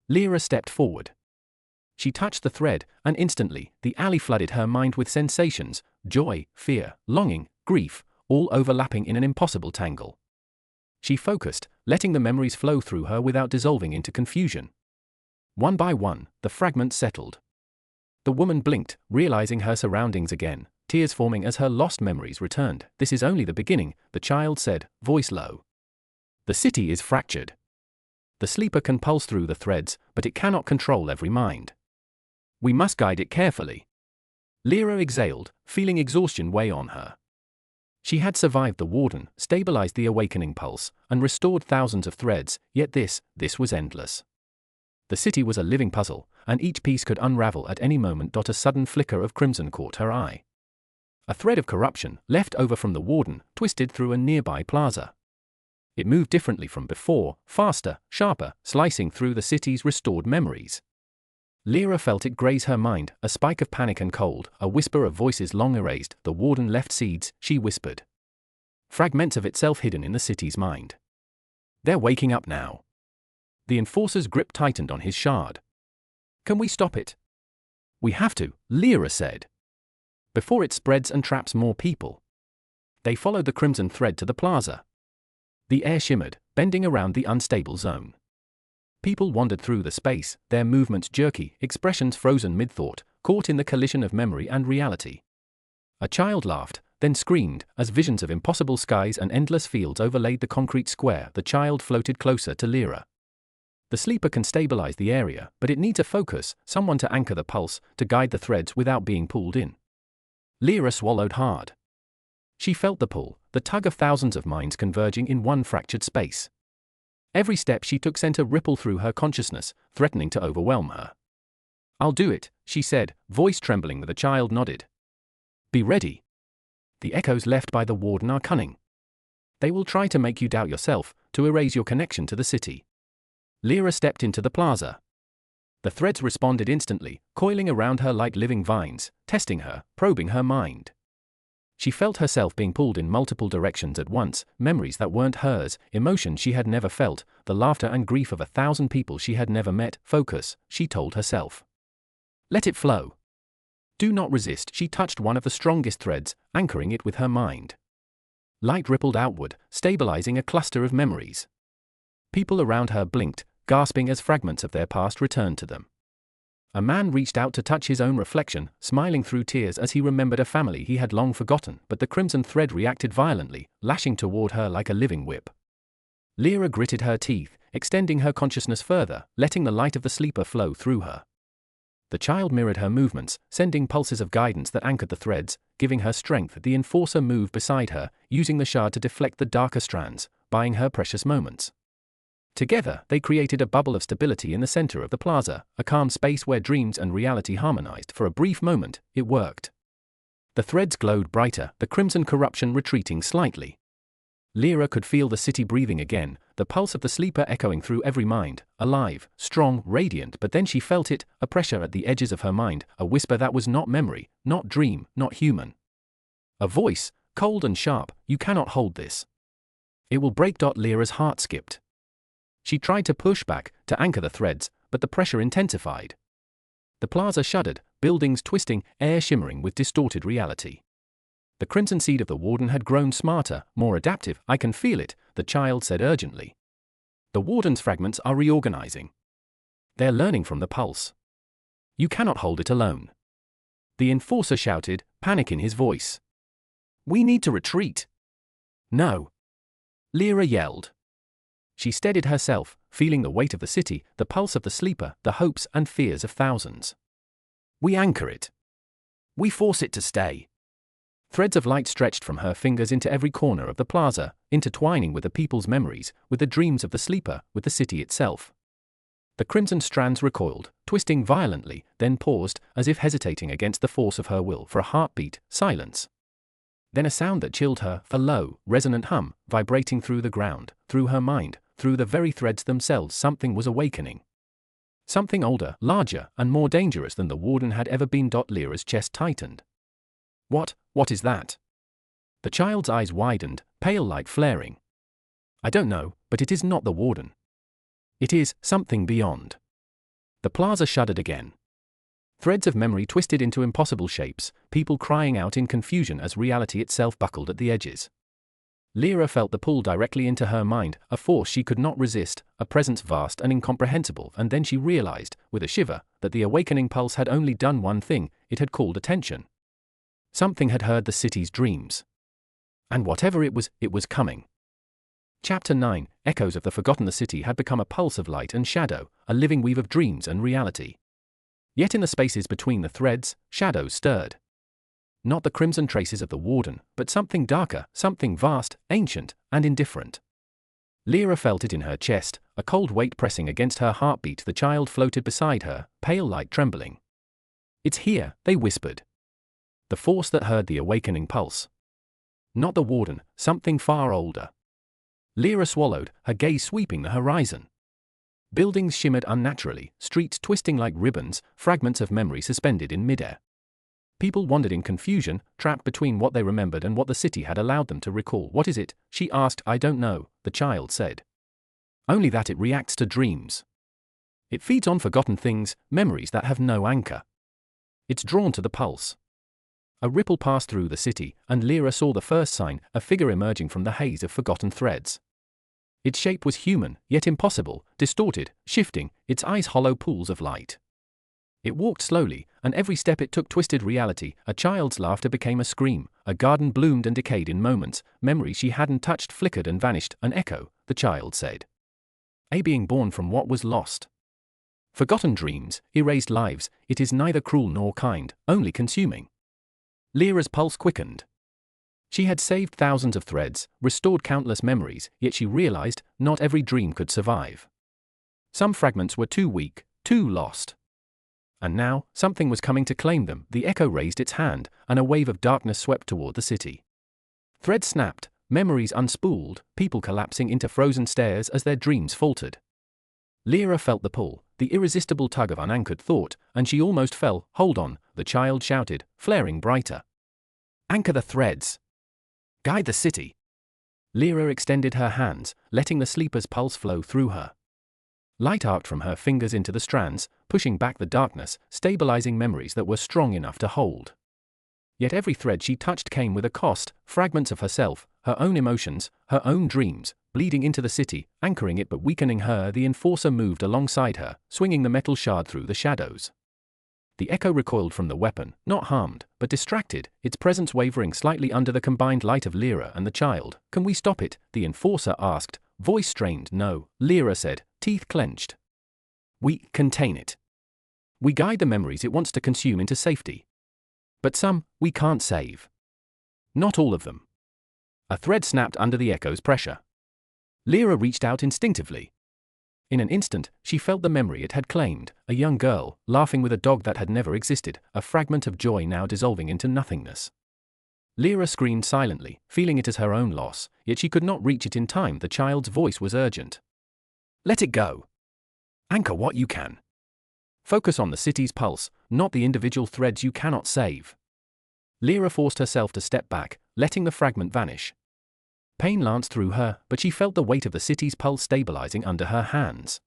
Lira stepped forward. She touched the thread, and instantly, the alley flooded her mind with sensations, joy, fear, longing, grief, all overlapping in an impossible tangle. She focused, letting the memories flow through her without dissolving into confusion. One by one, the fragments settled. The woman blinked, realizing her surroundings again, tears forming as her lost memories returned. This is only the beginning, the child said, voice low. The city is fractured. The sleeper can pulse through the threads, but it cannot control every mind. We must guide it carefully. Lira exhaled, feeling exhaustion weigh on her. She had survived the warden, stabilized the awakening pulse, and restored thousands of threads, yet this was endless. The city was a living puzzle, and each piece could unravel at any moment. A sudden flicker of crimson caught her eye. A thread of corruption, left over from the warden, twisted through a nearby plaza. It moved differently from before, faster, sharper, slicing through the city's restored memories. Lira felt it graze her mind, a spike of panic and cold, a whisper of voices long erased. The warden left seeds, she whispered. Fragments of itself hidden in the city's mind. They're waking up now. The enforcer's grip tightened on his shard. Can we stop it? We have to, Lira said. Before it spreads and traps more people. They followed the crimson thread to the plaza. The air shimmered, bending around the unstable zone. People wandered through the space, their movements jerky, expressions frozen mid-thought, caught in the collision of memory and reality. A child laughed, then screamed, as visions of impossible skies and endless fields overlaid the concrete square. The child floated closer to Lira. The sleeper can stabilize the area, but it needs a focus, someone to anchor the pulse, to guide the threads without being pulled in. Lira swallowed hard. She felt the pull, the tug of thousands of minds converging in one fractured space. Every step she took sent a ripple through her consciousness, threatening to overwhelm her. "I'll do it," she said, voice trembling. The child nodded. "Be ready. The echoes left by the warden are cunning. They will try to make you doubt yourself, to erase your connection to the city." Lira stepped into the plaza. The threads responded instantly, coiling around her like living vines, testing her, probing her mind. She felt herself being pulled in multiple directions at once, memories that weren't hers, emotions she had never felt, the laughter and grief of 1,000 people she had never met. "Focus," she told herself. "Let it flow. Do not resist." She touched one of the strongest threads, anchoring it with her mind. Light rippled outward, stabilizing a cluster of memories. People around her blinked, gasping as fragments of their past returned to them. A man reached out to touch his own reflection, smiling through tears as he remembered a family he had long forgotten, but the crimson thread reacted violently, lashing toward her like a living whip. Lira gritted her teeth, extending her consciousness further, letting the light of the sleeper flow through her. The child mirrored her movements, sending pulses of guidance that anchored the threads, giving her strength. The enforcer moved beside her, using the shard to deflect the darker strands, buying her precious moments. Together, they created a bubble of stability in the center of the plaza, a calm space where dreams and reality harmonized. For a brief moment, it worked. The threads glowed brighter, the crimson corruption retreating slightly. Lira could feel the city breathing again, the pulse of the sleeper echoing through every mind, alive, strong, radiant. But then she felt it, a pressure at the edges of her mind, a whisper that was not memory, not dream, not human. A voice, cold and sharp: "You cannot hold this. It will break." Lira's heart skipped. She tried to push back, to anchor the threads, but the pressure intensified. The plaza shuddered, buildings twisting, air shimmering with distorted reality. The crimson seed of the warden had grown smarter, more adaptive. "I can feel it," the child said urgently. "The warden's fragments are reorganizing. They're learning from the pulse. You cannot hold it alone." The enforcer shouted, panic in his voice. "We need to retreat." "No," Lira yelled. She steadied herself, feeling the weight of the city, the pulse of the sleeper, the hopes and fears of thousands. "We anchor it. We force it to stay." Threads of light stretched from her fingers into every corner of the plaza, intertwining with the people's memories, with the dreams of the sleeper, with the city itself. The crimson strands recoiled, twisting violently, then paused, as if hesitating against the force of her will. For a heartbeat, silence. Then a sound that chilled her, a low, resonant hum, vibrating through the ground, through her mind, through the very threads themselves. Something was awakening. Something older, larger, and more dangerous than the warden had ever been. Lira's chest tightened. What is that?" The child's eyes widened, pale light flaring. "I don't know, but it is not the warden. It is something beyond." The plaza shuddered again. Threads of memory twisted into impossible shapes, people crying out in confusion as reality itself buckled at the edges. Lira felt the pull directly into her mind, a force she could not resist, a presence vast and incomprehensible. And then she realized, with a shiver, that the awakening pulse had only done one thing: it had called attention. Something had heard the city's dreams. And whatever it was coming. Chapter 9, Echoes of the Forgotten. The city had become a pulse of light and shadow, a living weave of dreams and reality. Yet in the spaces between the threads, shadows stirred. Not the crimson traces of the warden, but something darker, something vast, ancient, and indifferent. Lira felt it in her chest, a cold weight pressing against her heartbeat. The child floated beside her, pale light trembling. "It's here," they whispered. The force that heard the awakening pulse. Not the warden, something far older. Lira swallowed, her gaze sweeping the horizon. Buildings shimmered unnaturally, streets twisting like ribbons, fragments of memory suspended in midair. People wandered in confusion, trapped between what they remembered and what the city had allowed them to recall. "What is it?" she asked. "I don't know," the child said. "Only that it reacts to dreams. It feeds on forgotten things, memories that have no anchor. It's drawn to the pulse. A ripple passed through the city, and Lira saw the first sign, a figure emerging from the haze of forgotten threads. Its shape was human, yet impossible, distorted, shifting, its eyes hollow pools of light. It walked slowly, and every step it took twisted reality. A child's laughter became a scream, a garden bloomed and decayed in moments, memories she hadn't touched flickered and vanished. An echo, the child said. A being born from what was lost. Forgotten dreams, erased lives, it is neither cruel nor kind, only consuming. Lira's pulse quickened. She had saved thousands of threads, restored countless memories, yet she realized not every dream could survive. Some fragments were too weak, too lost. And now, something was coming to claim them. The echo raised its hand, and a wave of darkness swept toward the city. Threads snapped, memories unspooled, people collapsing into frozen stares as their dreams faltered. Lira felt the pull, the irresistible tug of unanchored thought, and she almost fell. Hold on, the child shouted, flaring brighter. Anchor the threads. Guide the city. Lira extended her hands, letting the sleeper's pulse flow through her. Light arced from her fingers into the strands, pushing back the darkness, stabilizing memories that were strong enough to hold. Yet every thread she touched came with a cost, fragments of herself, her own emotions, her own dreams, bleeding into the city, anchoring it but weakening her. The enforcer moved alongside her, swinging the metal shard through the shadows. The echo recoiled from the weapon, not harmed, but distracted, its presence wavering slightly under the combined light of Lira and the child. Can we stop it? The enforcer asked, voice strained. No, Lira said, teeth clenched. We contain it. We guide the memories it wants to consume into safety. But some, we can't save. Not all of them. A thread snapped under the echo's pressure. Lira reached out instinctively. In an instant, she felt the memory it had claimed, a young girl, laughing with a dog that had never existed, a fragment of joy now dissolving into nothingness. Lira screamed silently, feeling it as her own loss, yet she could not reach it in time. The child's voice was urgent. Let it go. Anchor what you can. Focus on the city's pulse, not the individual threads you cannot save. Lira forced herself to step back, letting the fragment vanish. Pain lanced through her, but she felt the weight of the city's pulse stabilizing under her hands.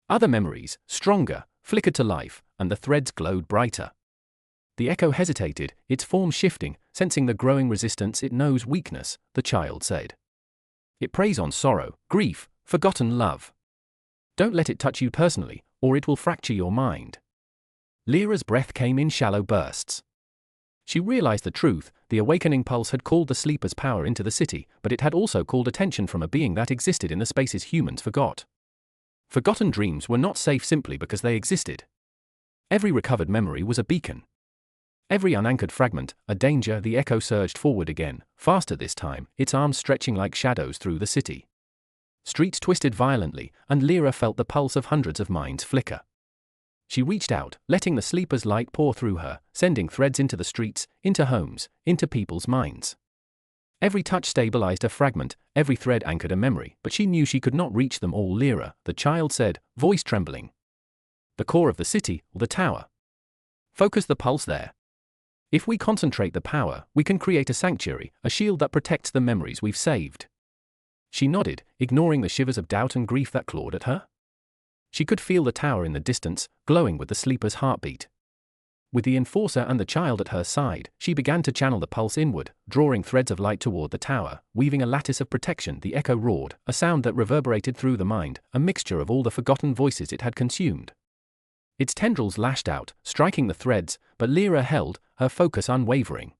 Other memories, stronger, flickered to life, and the threads glowed brighter. The echo hesitated, its form shifting, sensing the growing resistance. It knows weakness, the child said. It preys on sorrow, grief, forgotten love. Don't let it touch you personally, or it will fracture your mind. Lira's breath came in shallow bursts. She realized the truth. The awakening pulse had called the sleeper's power into the city, but it had also called attention from a being that existed in the spaces humans forgot. Forgotten dreams were not safe simply because they existed. Every recovered memory was a beacon. Every unanchored fragment, a danger. The echo surged forward again, faster this time, its arms stretching like shadows through the city. Streets twisted violently, and Lira felt the pulse of hundreds of minds flicker. She reached out, letting the sleeper's light pour through her, sending threads into the streets, into homes, into people's minds. Every touch stabilized a fragment, every thread anchored a memory, but she knew she could not reach them all. Lira, the child said, voice trembling. The core of the city, or the tower. Focus the pulse there. If we concentrate the power, we can create a sanctuary, a shield that protects the memories we've saved. She nodded, ignoring the shivers of doubt and grief that clawed at her. She could feel the tower in the distance, glowing with the sleeper's heartbeat. With the enforcer and the child at her side, she began to channel the pulse inward, drawing threads of light toward the tower, weaving a lattice of protection. The echo roared, a sound that reverberated through the mind, a mixture of all the forgotten voices it had consumed. Its tendrils lashed out, striking the threads, but Lira held, her focus unwavering.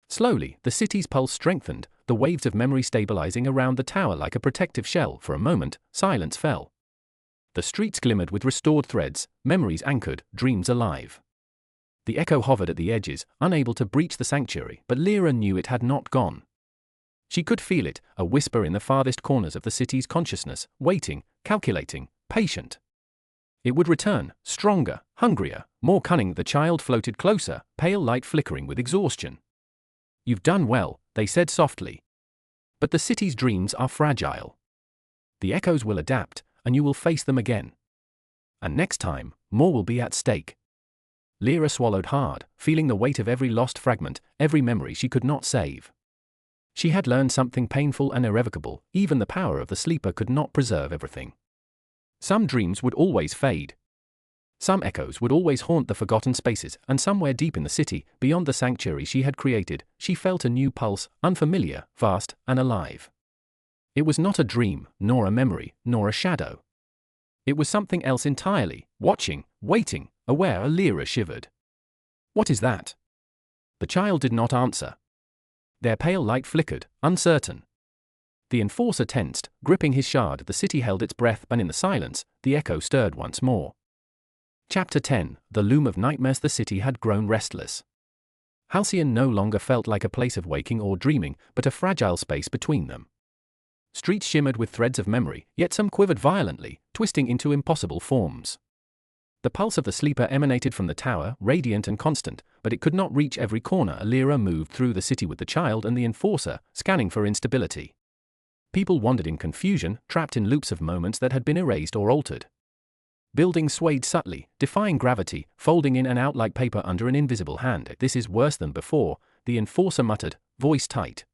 Slowly, the city's pulse strengthened, the waves of memory stabilizing around the tower like a protective shell. For a moment, silence fell. The streets glimmered with restored threads, memories anchored, dreams alive. The echo hovered at the edges, unable to breach the sanctuary, but Lira knew it had not gone. She could feel it, a whisper in the farthest corners of the city's consciousness, waiting, calculating, patient. It would return, stronger, hungrier, more cunning. The child floated closer, pale light flickering with exhaustion. You've done well, they said softly. But the city's dreams are fragile. The echoes will adapt, and you will face them again. And next time, more will be at stake. Lira swallowed hard, feeling the weight of every lost fragment, every memory she could not save. She had learned something painful and irrevocable. Even the power of the sleeper could not preserve everything. Some dreams would always fade. Some echoes would always haunt the forgotten spaces, and somewhere deep in the city, beyond the sanctuary she had created, she felt a new pulse, unfamiliar, vast, and alive. It was not a dream, nor a memory, nor a shadow. It was something else entirely, watching, waiting, aware. Lira shivered. "What is that?" The child did not answer. Their pale light flickered, uncertain. The enforcer tensed, gripping his shard. The city held its breath, and in the silence, the echo stirred once more. Chapter 10. The Loom of Nightmares. The city had grown restless. Halcyon no longer felt like a place of waking or dreaming, but a fragile space between them. Streets shimmered with threads of memory, yet some quivered violently, twisting into impossible forms. The pulse of the sleeper emanated from the tower, radiant and constant, but it could not reach every corner. Lira moved through the city with the child and the enforcer, scanning for instability. People wandered in confusion, trapped in loops of moments that had been erased or altered. Buildings swayed subtly, defying gravity, folding in and out like paper under an invisible hand. "This is worse than before," the enforcer muttered, voice tight.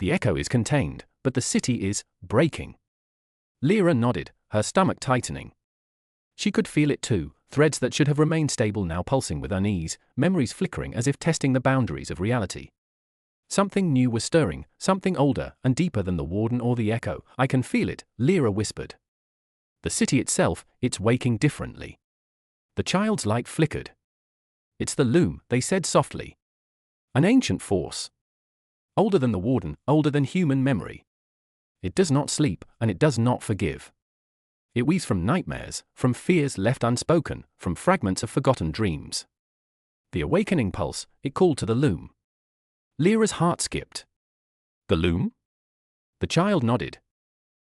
"The echo is contained, but the city is breaking." Lira nodded, her stomach tightening. She could feel it too, threads that should have remained stable now pulsing with unease, memories flickering as if testing the boundaries of reality. Something new was stirring, something older and deeper than the warden or the echo. "I can feel it," Lira whispered. The city itself, it's waking differently. The child's light flickered. "It's the Loom," they said softly. "An ancient force. Older than the warden, older than human memory. It does not sleep, and it does not forgive. It weaves from nightmares, from fears left unspoken, from fragments of forgotten dreams." The awakening pulse, it called to the Loom. Lira's heart skipped. "The Loom?" The child nodded.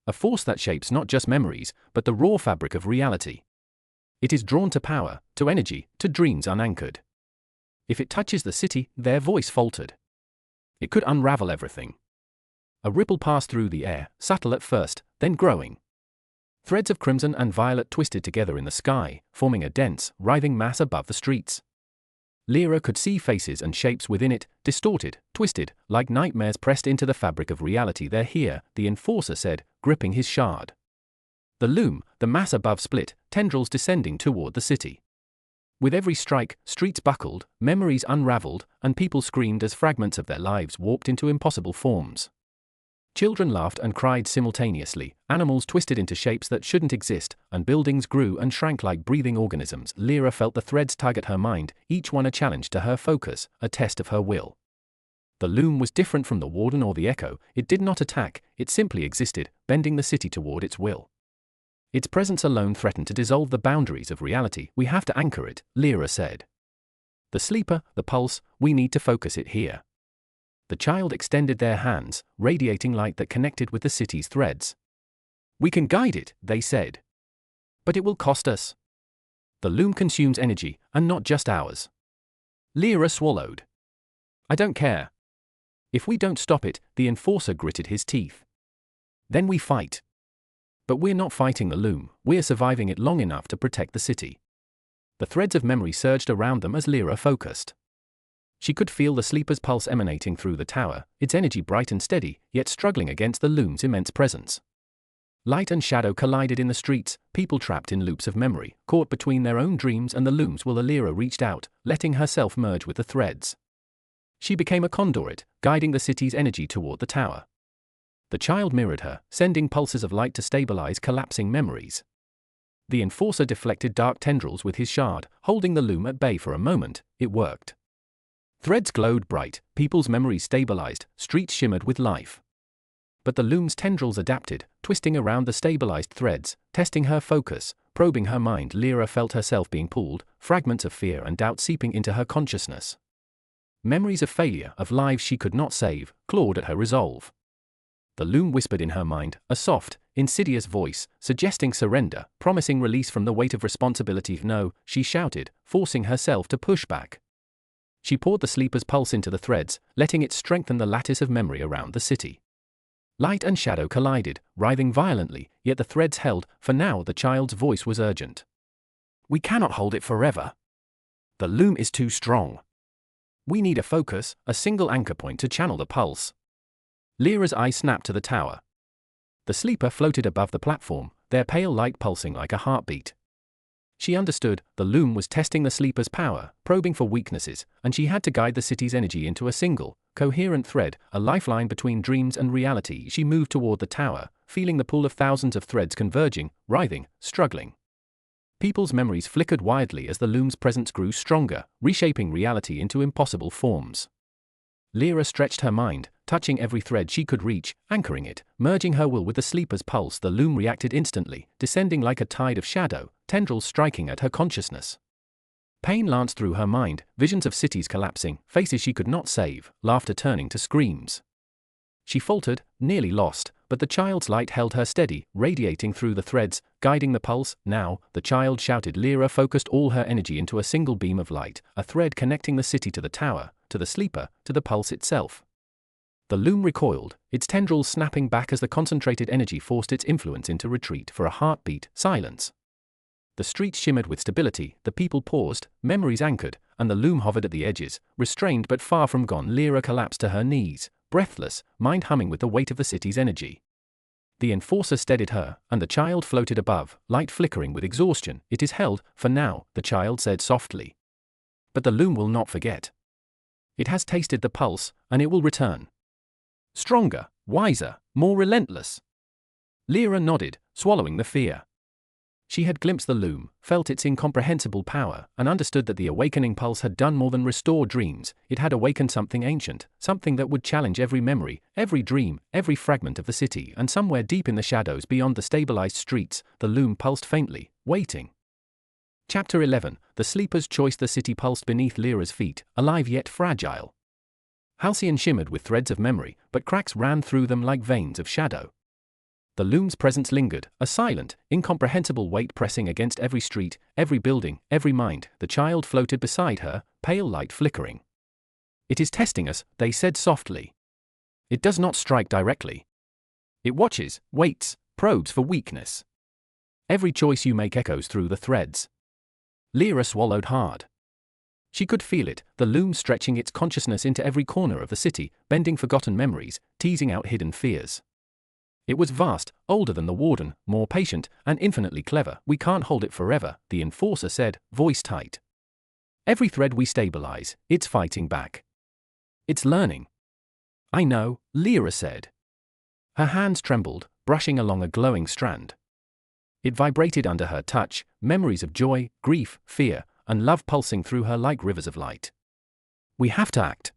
"A force that shapes not just memories, but the raw fabric of reality. It is drawn to power, to energy, to dreams unanchored. If it touches the city," their voice faltered, "it could unravel everything." A ripple passed through the air, subtle at first, then growing. Threads of crimson and violet twisted together in the sky, forming a dense, writhing mass above the streets. Lira could see faces and shapes within it, distorted, twisted, like nightmares pressed into the fabric of reality. "They're here," the enforcer said, gripping his shard. The Loom, the mass above split, tendrils descending toward the city. With every strike, streets buckled, memories unraveled, and people screamed as fragments of their lives warped into impossible forms. Children laughed and cried simultaneously, animals twisted into shapes that shouldn't exist, and buildings grew and shrank like breathing organisms. Lira felt the threads tug at her mind, each one a challenge to her focus, a test of her will. The Loom was different from the warden or the echo. It did not attack, it simply existed, bending the city toward its will. Its presence alone threatened to dissolve the boundaries of reality. "We have to anchor it," Lira said. "The sleeper, the pulse, we need to focus it here." The child extended their hands, radiating light that connected with the city's threads. "We can guide it," they said. "But it will cost us." "The Loom consumes energy, and not just ours." Lira swallowed. "I don't care. If we don't stop it," the enforcer gritted his teeth. "Then we fight." "But we're not fighting the Loom, we're surviving it long enough to protect the city." The threads of memory surged around them as Lira focused. She could feel the sleeper's pulse emanating through the tower, its energy bright and steady, yet struggling against the Loom's immense presence. Light and shadow collided in the streets, people trapped in loops of memory, caught between their own dreams and the Loom's will. Lira reached out, letting herself merge with the threads. She became a conduit, guiding the city's energy toward the tower. The child mirrored her, sending pulses of light to stabilize collapsing memories. The enforcer deflected dark tendrils with his shard, holding the Loom at bay for a moment. It worked. Threads glowed bright, people's memories stabilized, streets shimmered with life. But the Loom's tendrils adapted, twisting around the stabilized threads, testing her focus, probing her mind. Lira felt herself being pulled, fragments of fear and doubt seeping into her consciousness. Memories of failure, of lives she could not save, clawed at her resolve. The Loom whispered in her mind, a soft, insidious voice, suggesting surrender, promising release from the weight of responsibility. "No," she shouted, forcing herself to push back. She poured the sleeper's pulse into the threads, letting it strengthen the lattice of memory around the city. Light and shadow collided, writhing violently, yet the threads held. For now the child's voice was urgent. "We cannot hold it forever. The Loom is too strong. We need a focus, a single anchor point to channel the pulse." Lira's eye snapped to the tower. The sleeper floated above the platform, their pale light pulsing like a heartbeat. She understood, the Loom was testing the sleeper's power, probing for weaknesses, and she had to guide the city's energy into a single, coherent thread, a lifeline between dreams and reality. She moved toward the tower, feeling the pull of thousands of threads converging, writhing, struggling. People's memories flickered wildly as the Loom's presence grew stronger, reshaping reality into impossible forms. Lira stretched her mind, touching every thread she could reach, anchoring it, merging her will with the sleeper's pulse. The Loom reacted instantly, descending like a tide of shadow, tendrils striking at her consciousness. Pain lanced through her mind, visions of cities collapsing, faces she could not save, laughter turning to screams. She faltered, nearly lost, but the child's light held her steady, radiating through the threads, guiding the pulse. Now, the child shouted. Lira focused all her energy into a single beam of light, a thread connecting the city to the tower, to the sleeper, to the pulse itself. The Loom recoiled, its tendrils snapping back as the concentrated energy forced its influence into retreat. For a heartbeat, silence. The streets shimmered with stability, the people paused, memories anchored, and the Loom hovered at the edges, restrained but far from gone. Lira collapsed to her knees, breathless, mind humming with the weight of the city's energy. The enforcer steadied her, and the child floated above, light flickering with exhaustion. It is held, for now, the child said softly. But the Loom will not forget. It has tasted the pulse, and it will return. Stronger, wiser, more relentless. Lira nodded, swallowing the fear. She had glimpsed the Loom, felt its incomprehensible power, and understood that the awakening pulse had done more than restore dreams. It had awakened something ancient, something that would challenge every memory, every dream, every fragment of the city. And somewhere deep in the shadows beyond the stabilized streets, the Loom pulsed faintly, waiting. Chapter 11, The Sleeper's Choice. The city pulsed beneath Lira's feet, alive yet fragile. Halcyon shimmered with threads of memory, but cracks ran through them like veins of shadow. The Loom's presence lingered, a silent, incomprehensible weight pressing against every street, every building, every mind. The child floated beside her, pale light flickering. It is testing us, they said softly. It does not strike directly. It watches, waits, probes for weakness. Every choice you make echoes through the threads. Lira swallowed hard. She could feel it, the Loom stretching its consciousness into every corner of the city, bending forgotten memories, teasing out hidden fears. It was vast, older than the warden, more patient, and infinitely clever. We can't hold it forever, the enforcer said, voice tight. Every thread we stabilize, it's fighting back. It's learning. I know, Lira said. Her hands trembled, brushing along a glowing strand. It vibrated under her touch, memories of joy, grief, fear, and love pulsing through her like rivers of light. We have to act.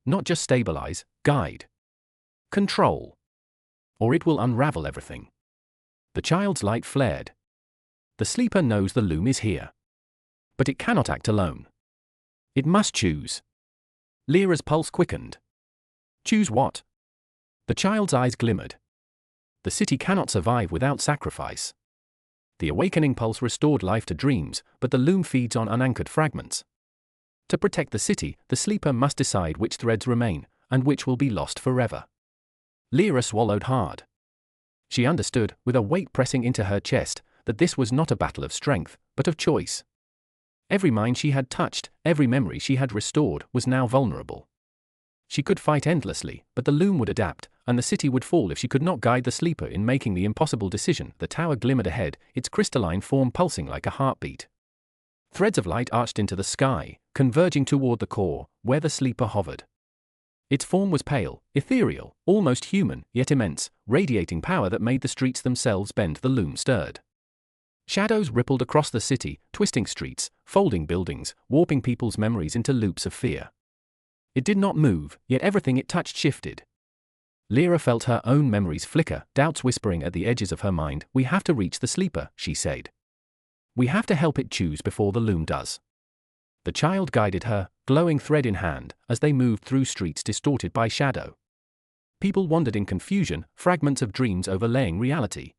Not just stabilize, guide. Control. Or it will unravel everything. The child's light flared. The sleeper knows the Loom is here. But it cannot act alone. It must choose. Lira's pulse quickened. Choose what? The child's eyes glimmered. The city cannot survive without sacrifice. The awakening pulse restored life to dreams, but the Loom feeds on unanchored fragments. To protect the city, the sleeper must decide which threads remain, and which will be lost forever. Lira swallowed hard. She understood, with a weight pressing into her chest, that this was not a battle of strength, but of choice. Every mind she had touched, every memory she had restored, was now vulnerable. She could fight endlessly, but the Loom would adapt, and the city would fall if she could not guide the sleeper in making the impossible decision. The tower glimmered ahead, its crystalline form pulsing like a heartbeat. Threads of light arched into the sky, converging toward the core, where the sleeper hovered. Its form was pale, ethereal, almost human, yet immense, radiating power that made the streets themselves bend. The Loom stirred. Shadows rippled across the city, twisting streets, folding buildings, warping people's memories into loops of fear. It did not move, yet everything it touched shifted. Lira felt her own memories flicker, doubts whispering at the edges of her mind. We have to reach the sleeper, she said. We have to help it choose before the Loom does. The child guided her, glowing thread in hand, as they moved through streets distorted by shadow. People wandered in confusion, fragments of dreams overlaying reality.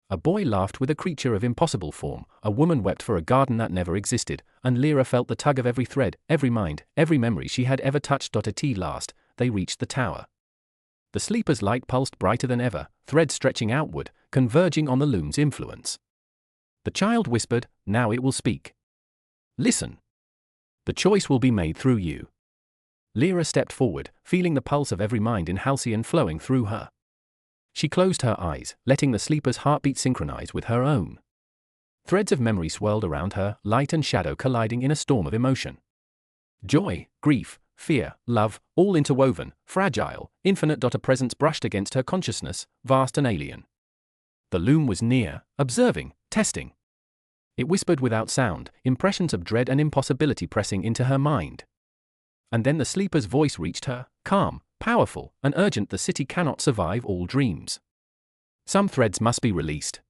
A boy laughed with a creature of impossible form, a woman wept for a garden that never existed, and Lira felt the tug of every thread, every mind, every memory she had ever touched. At last, they reached the tower. The sleeper's light pulsed brighter than ever, threads stretching outward, converging on the Loom's influence. The child whispered, now it will speak. Listen. The choice will be made through you. Lira stepped forward, feeling the pulse of every mind in Halcyon flowing through her. She closed her eyes, letting the sleeper's heartbeat synchronize with her own. Threads of memory swirled around her, light and shadow colliding in a storm of emotion. Joy, grief, fear, love, all interwoven, fragile, infinite. A presence brushed against her consciousness, vast and alien. The loom was near, observing, testing. It whispered without sound, impressions of dread and impossibility pressing into her mind. And then the sleeper's voice reached her, calm, powerful, and urgent. The city cannot survive all dreams. Some threads must be released.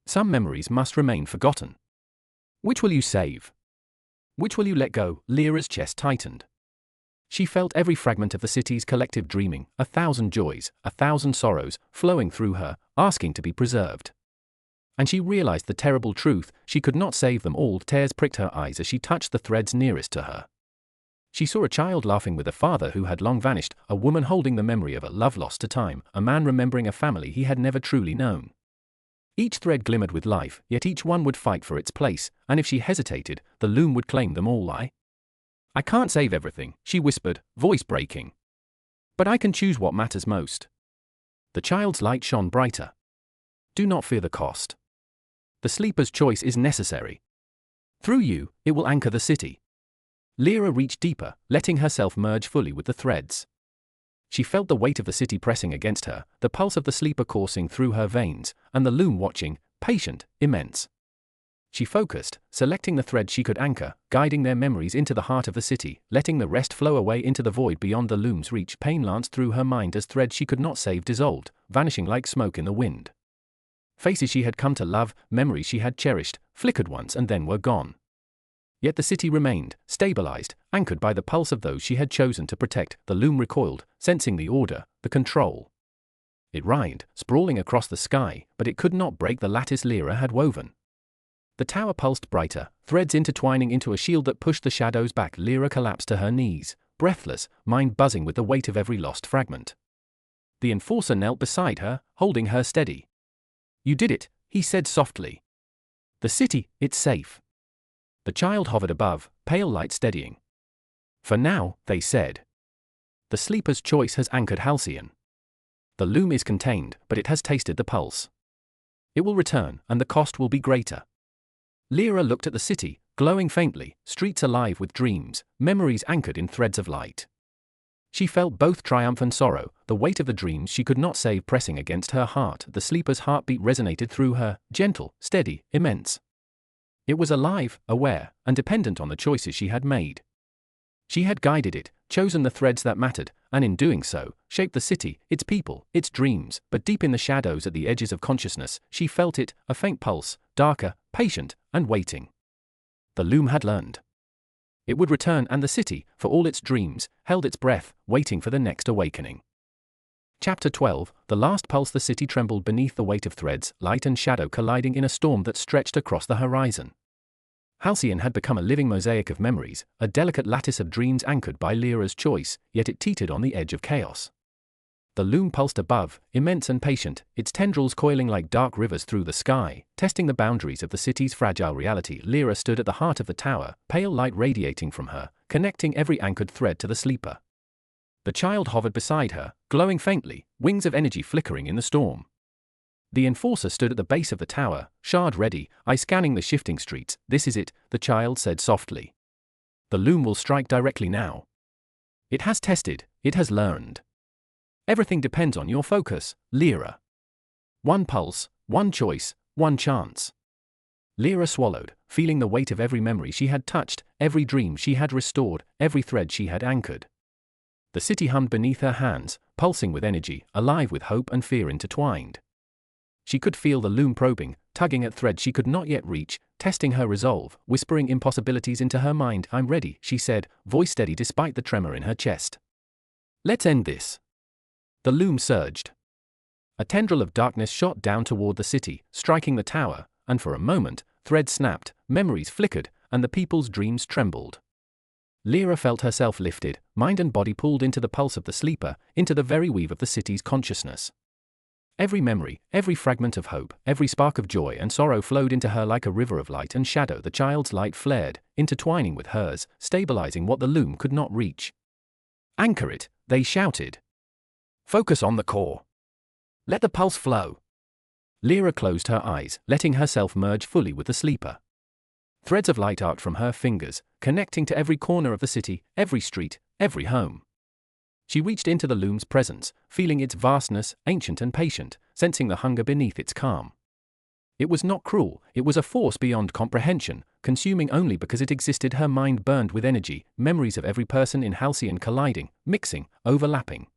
Some memories must remain forgotten. Which will you save? Which will you let go? Lira's chest tightened. She felt every fragment of the city's collective dreaming, 1,000 joys, 1,000 sorrows, flowing through her, asking to be preserved. And she realized the terrible truth: she could not save them all. Tears pricked her eyes as she touched the threads nearest to her. She saw a child laughing with a father who had long vanished, a woman holding the memory of a love lost to time, a man remembering a family he had never truly known. Each thread glimmered with life, yet each one would fight for its place, and if she hesitated, the loom would claim them all. I can't save everything, she whispered, voice breaking. But I can choose what matters most. The child's light shone brighter. Do not fear the cost. The sleeper's choice is necessary. Through you, it will anchor the city. Lira reached deeper, letting herself merge fully with the threads. She felt the weight of the city pressing against her, the pulse of the sleeper coursing through her veins, and the loom watching, patient, immense. She focused, selecting the thread she could anchor, guiding their memories into the heart of the city, letting the rest flow away into the void beyond the loom's reach. Pain lanced through her mind as threads she could not save dissolved, vanishing like smoke in the wind. Faces she had come to love, memories she had cherished, flickered once and then were gone. Yet the city remained, stabilized, anchored by the pulse of those she had chosen to protect. The loom recoiled, sensing the order, the control. It writhed, sprawling across the sky, but it could not break the lattice Lira had woven. The tower pulsed brighter, threads intertwining into a shield that pushed the shadows back. Lira collapsed to her knees, breathless, mind buzzing with the weight of every lost fragment. The enforcer knelt beside her, holding her steady. You did it, he said softly. The city, it's safe. The child hovered above, pale light steadying. For now, they said. The sleeper's choice has anchored Halcyon. The loom is contained, but it has tasted the pulse. It will return, and the cost will be greater. Lira looked at the city, glowing faintly, streets alive with dreams, memories anchored in threads of light. She felt both triumph and sorrow, the weight of the dreams she could not save pressing against her heart. The sleeper's heartbeat resonated through her, gentle, steady, immense. It was alive, aware, and dependent on the choices she had made. She had guided it, chosen the threads that mattered, and in doing so, shaped the city, its people, its dreams. But deep in the shadows at the edges of consciousness, she felt it, a faint pulse, darker, patient, and waiting. The loom had learned. It would return, and the city, for all its dreams, held its breath, waiting for the next awakening. Chapter 12, The Last Pulse. The city trembled beneath the weight of threads, light and shadow colliding in a storm that stretched across the horizon. Halcyon had become a living mosaic of memories, a delicate lattice of dreams anchored by Lira's choice, yet it teetered on the edge of chaos. The loom pulsed above, immense and patient, its tendrils coiling like dark rivers through the sky, testing the boundaries of the city's fragile reality. Lira stood at the heart of the tower, pale light radiating from her, connecting every anchored thread to the sleeper. The child hovered beside her, glowing faintly, wings of energy flickering in the storm. The enforcer stood at the base of the tower, shard ready, eye scanning the shifting streets. This is it, the child said softly. The loom will strike directly now. It has tested, it has learned. Everything depends on your focus, Lira. One pulse, one choice, one chance. Lira swallowed, feeling the weight of every memory she had touched, every dream she had restored, every thread she had anchored. The city hummed beneath her hands, pulsing with energy, alive with hope and fear intertwined. She could feel the loom probing, tugging at threads she could not yet reach, testing her resolve, whispering impossibilities into her mind. I'm ready, she said, voice steady despite the tremor in her chest. Let's end this. The loom surged. A tendril of darkness shot down toward the city, striking the tower, and for a moment, threads snapped, memories flickered, and the people's dreams trembled. Lira felt herself lifted, mind and body pulled into the pulse of the sleeper, into the very weave of the city's consciousness. Every memory, every fragment of hope, every spark of joy and sorrow flowed into her like a river of light and shadow. The child's light flared, intertwining with hers, stabilizing what the loom could not reach. Anchor it, they shouted. Focus on the core. Let the pulse flow. Lira closed her eyes, letting herself merge fully with the sleeper. Threads of light arced from her fingers, connecting to every corner of the city, every street, every home. She reached into the loom's presence, feeling its vastness, ancient and patient, sensing the hunger beneath its calm. It was not cruel, it was a force beyond comprehension, consuming only because it existed. Her mind burned with energy, memories of every person in Halcyon colliding, mixing, overlapping.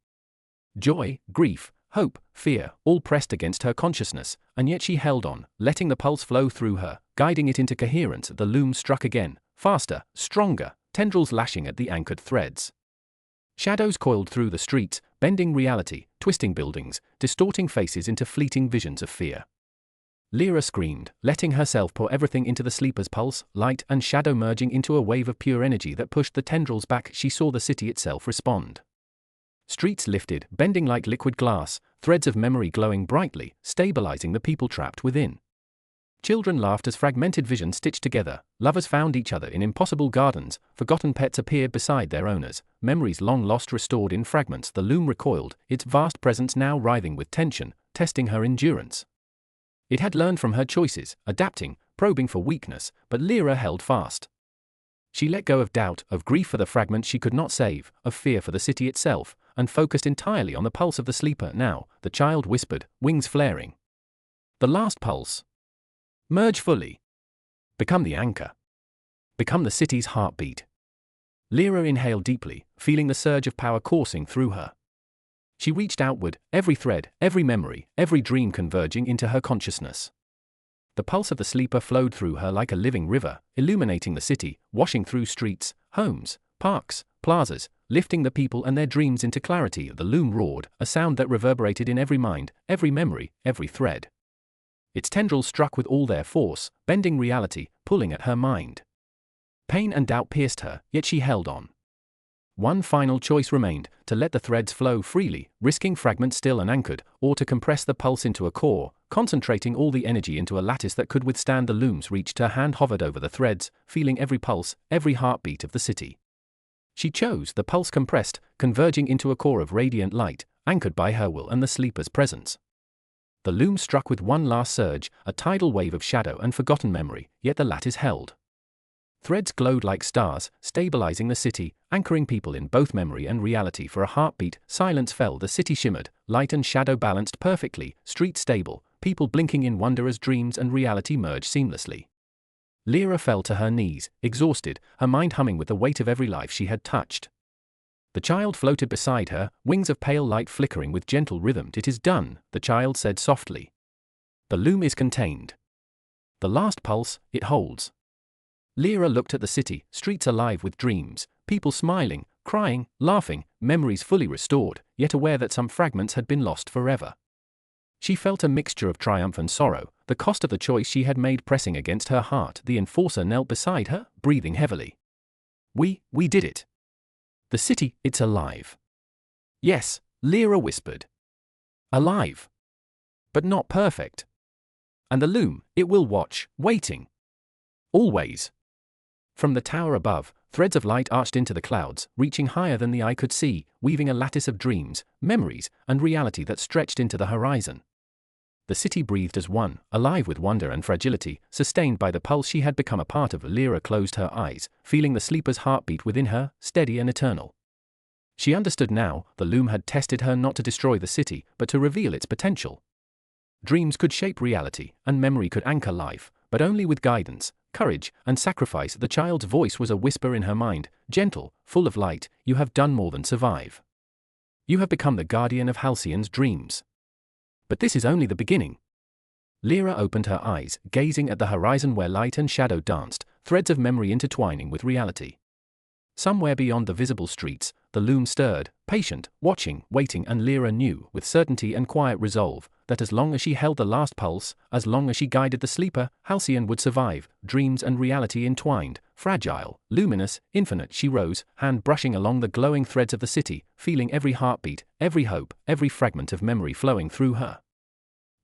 Joy, grief, hope, fear, all pressed against her consciousness, and yet she held on, letting the pulse flow through her, guiding it into coherence. The loom struck again, faster, stronger, tendrils lashing at the anchored threads. Shadows coiled through the streets, bending reality, twisting buildings, distorting faces into fleeting visions of fear. Lira screamed, letting herself pour everything into the sleeper's pulse, light and shadow merging into a wave of pure energy that pushed the tendrils back. She saw the city itself respond. Streets lifted, bending like liquid glass, threads of memory glowing brightly, stabilizing the people trapped within. Children laughed as fragmented visions stitched together, lovers found each other in impossible gardens, forgotten pets appeared beside their owners, memories long lost restored in fragments. The loom recoiled, its vast presence now writhing with tension, testing her endurance. It had learned from her choices, adapting, probing for weakness, but Lira held fast. She let go of doubt, of grief for the fragments she could not save, of fear for the city itself, and focused entirely on the pulse of the sleeper. Now, the child whispered, wings flaring. The last pulse. Merge fully. Become the anchor. Become the city's heartbeat. Lira inhaled deeply, feeling the surge of power coursing through her. She reached outward, every thread, every memory, every dream converging into her consciousness. The pulse of the sleeper flowed through her like a living river, illuminating the city, washing through streets, homes, parks, plazas, lifting the people and their dreams into clarity. The loom roared, a sound that reverberated in every mind, every memory, every thread. Its tendrils struck with all their force, bending reality, pulling at her mind. Pain and doubt pierced her, yet she held on. One final choice remained, to let the threads flow freely, risking fragments still unanchored, or to compress the pulse into a core, concentrating all the energy into a lattice that could withstand the loom's reach. Her hand hovered over the threads, feeling every pulse, every heartbeat of the city. She chose, the pulse compressed, converging into a core of radiant light, anchored by her will and the sleeper's presence. The loom struck with one last surge, a tidal wave of shadow and forgotten memory, yet the lattice held. Threads glowed like stars, stabilizing the city, anchoring people in both memory and reality. For a heartbeat, silence fell. The city shimmered, light and shadow balanced perfectly, streets stable, people blinking in wonder as dreams and reality merged seamlessly. Lira fell to her knees, exhausted, her mind humming with the weight of every life she had touched. The child floated beside her, wings of pale light flickering with gentle rhythm. It is done, the child said softly. The loom is contained. The last pulse, it holds. Lira looked at the city, streets alive with dreams, people smiling, crying, laughing, memories fully restored, yet aware that some fragments had been lost forever. She felt a mixture of triumph and sorrow, the cost of the choice she had made pressing against her heart. The enforcer knelt beside her, breathing heavily. We did it. The city, it's alive. Yes, Lira whispered. Alive. But not perfect. And the loom, it will watch, waiting. Always. From the tower above, threads of light arched into the clouds, reaching higher than the eye could see, weaving a lattice of dreams, memories, and reality that stretched into the horizon. The city breathed as one, alive with wonder and fragility, sustained by the pulse she had become a part of. Lira closed her eyes, feeling the sleeper's heartbeat within her, steady and eternal. She understood now, the loom had tested her not to destroy the city, but to reveal its potential. Dreams could shape reality, and memory could anchor life, but only with guidance, courage, and sacrifice. The child's voice was a whisper in her mind, gentle, full of light. You have done more than survive. You have become the guardian of Halcyon's dreams. But this is only the beginning. Lira opened her eyes, gazing at the horizon where light and shadow danced, threads of memory intertwining with reality. Somewhere beyond the visible streets, the loom stirred, patient, watching, waiting, and Lira knew, with certainty and quiet resolve, that as long as she held the last pulse, as long as she guided the sleeper, Halcyon would survive. Dreams and reality entwined, fragile, luminous, infinite. She rose, hand brushing along the glowing threads of the city, feeling every heartbeat, every hope, every fragment of memory flowing through her.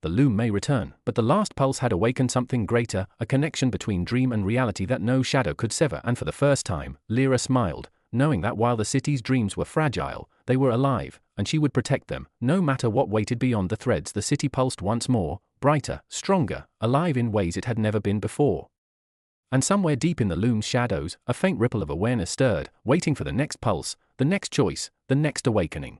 The loom may return, but the last pulse had awakened something greater, a connection between dream and reality that no shadow could sever. And for the first time, Lira smiled, knowing that while the city's dreams were fragile, they were alive, and she would protect them, no matter what waited beyond the threads. The city pulsed once more, brighter, stronger, alive in ways it had never been before. And somewhere deep in the Loom's shadows, a faint ripple of awareness stirred, waiting for the next pulse, the next choice, the next awakening.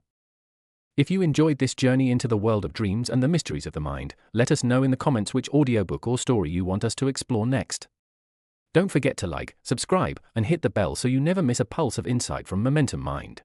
If you enjoyed this journey into the world of dreams and the mysteries of the mind, let us know in the comments which audiobook or story you want us to explore next. Don't forget to like, subscribe, and hit the bell so you never miss a pulse of insight from Momentum Mind.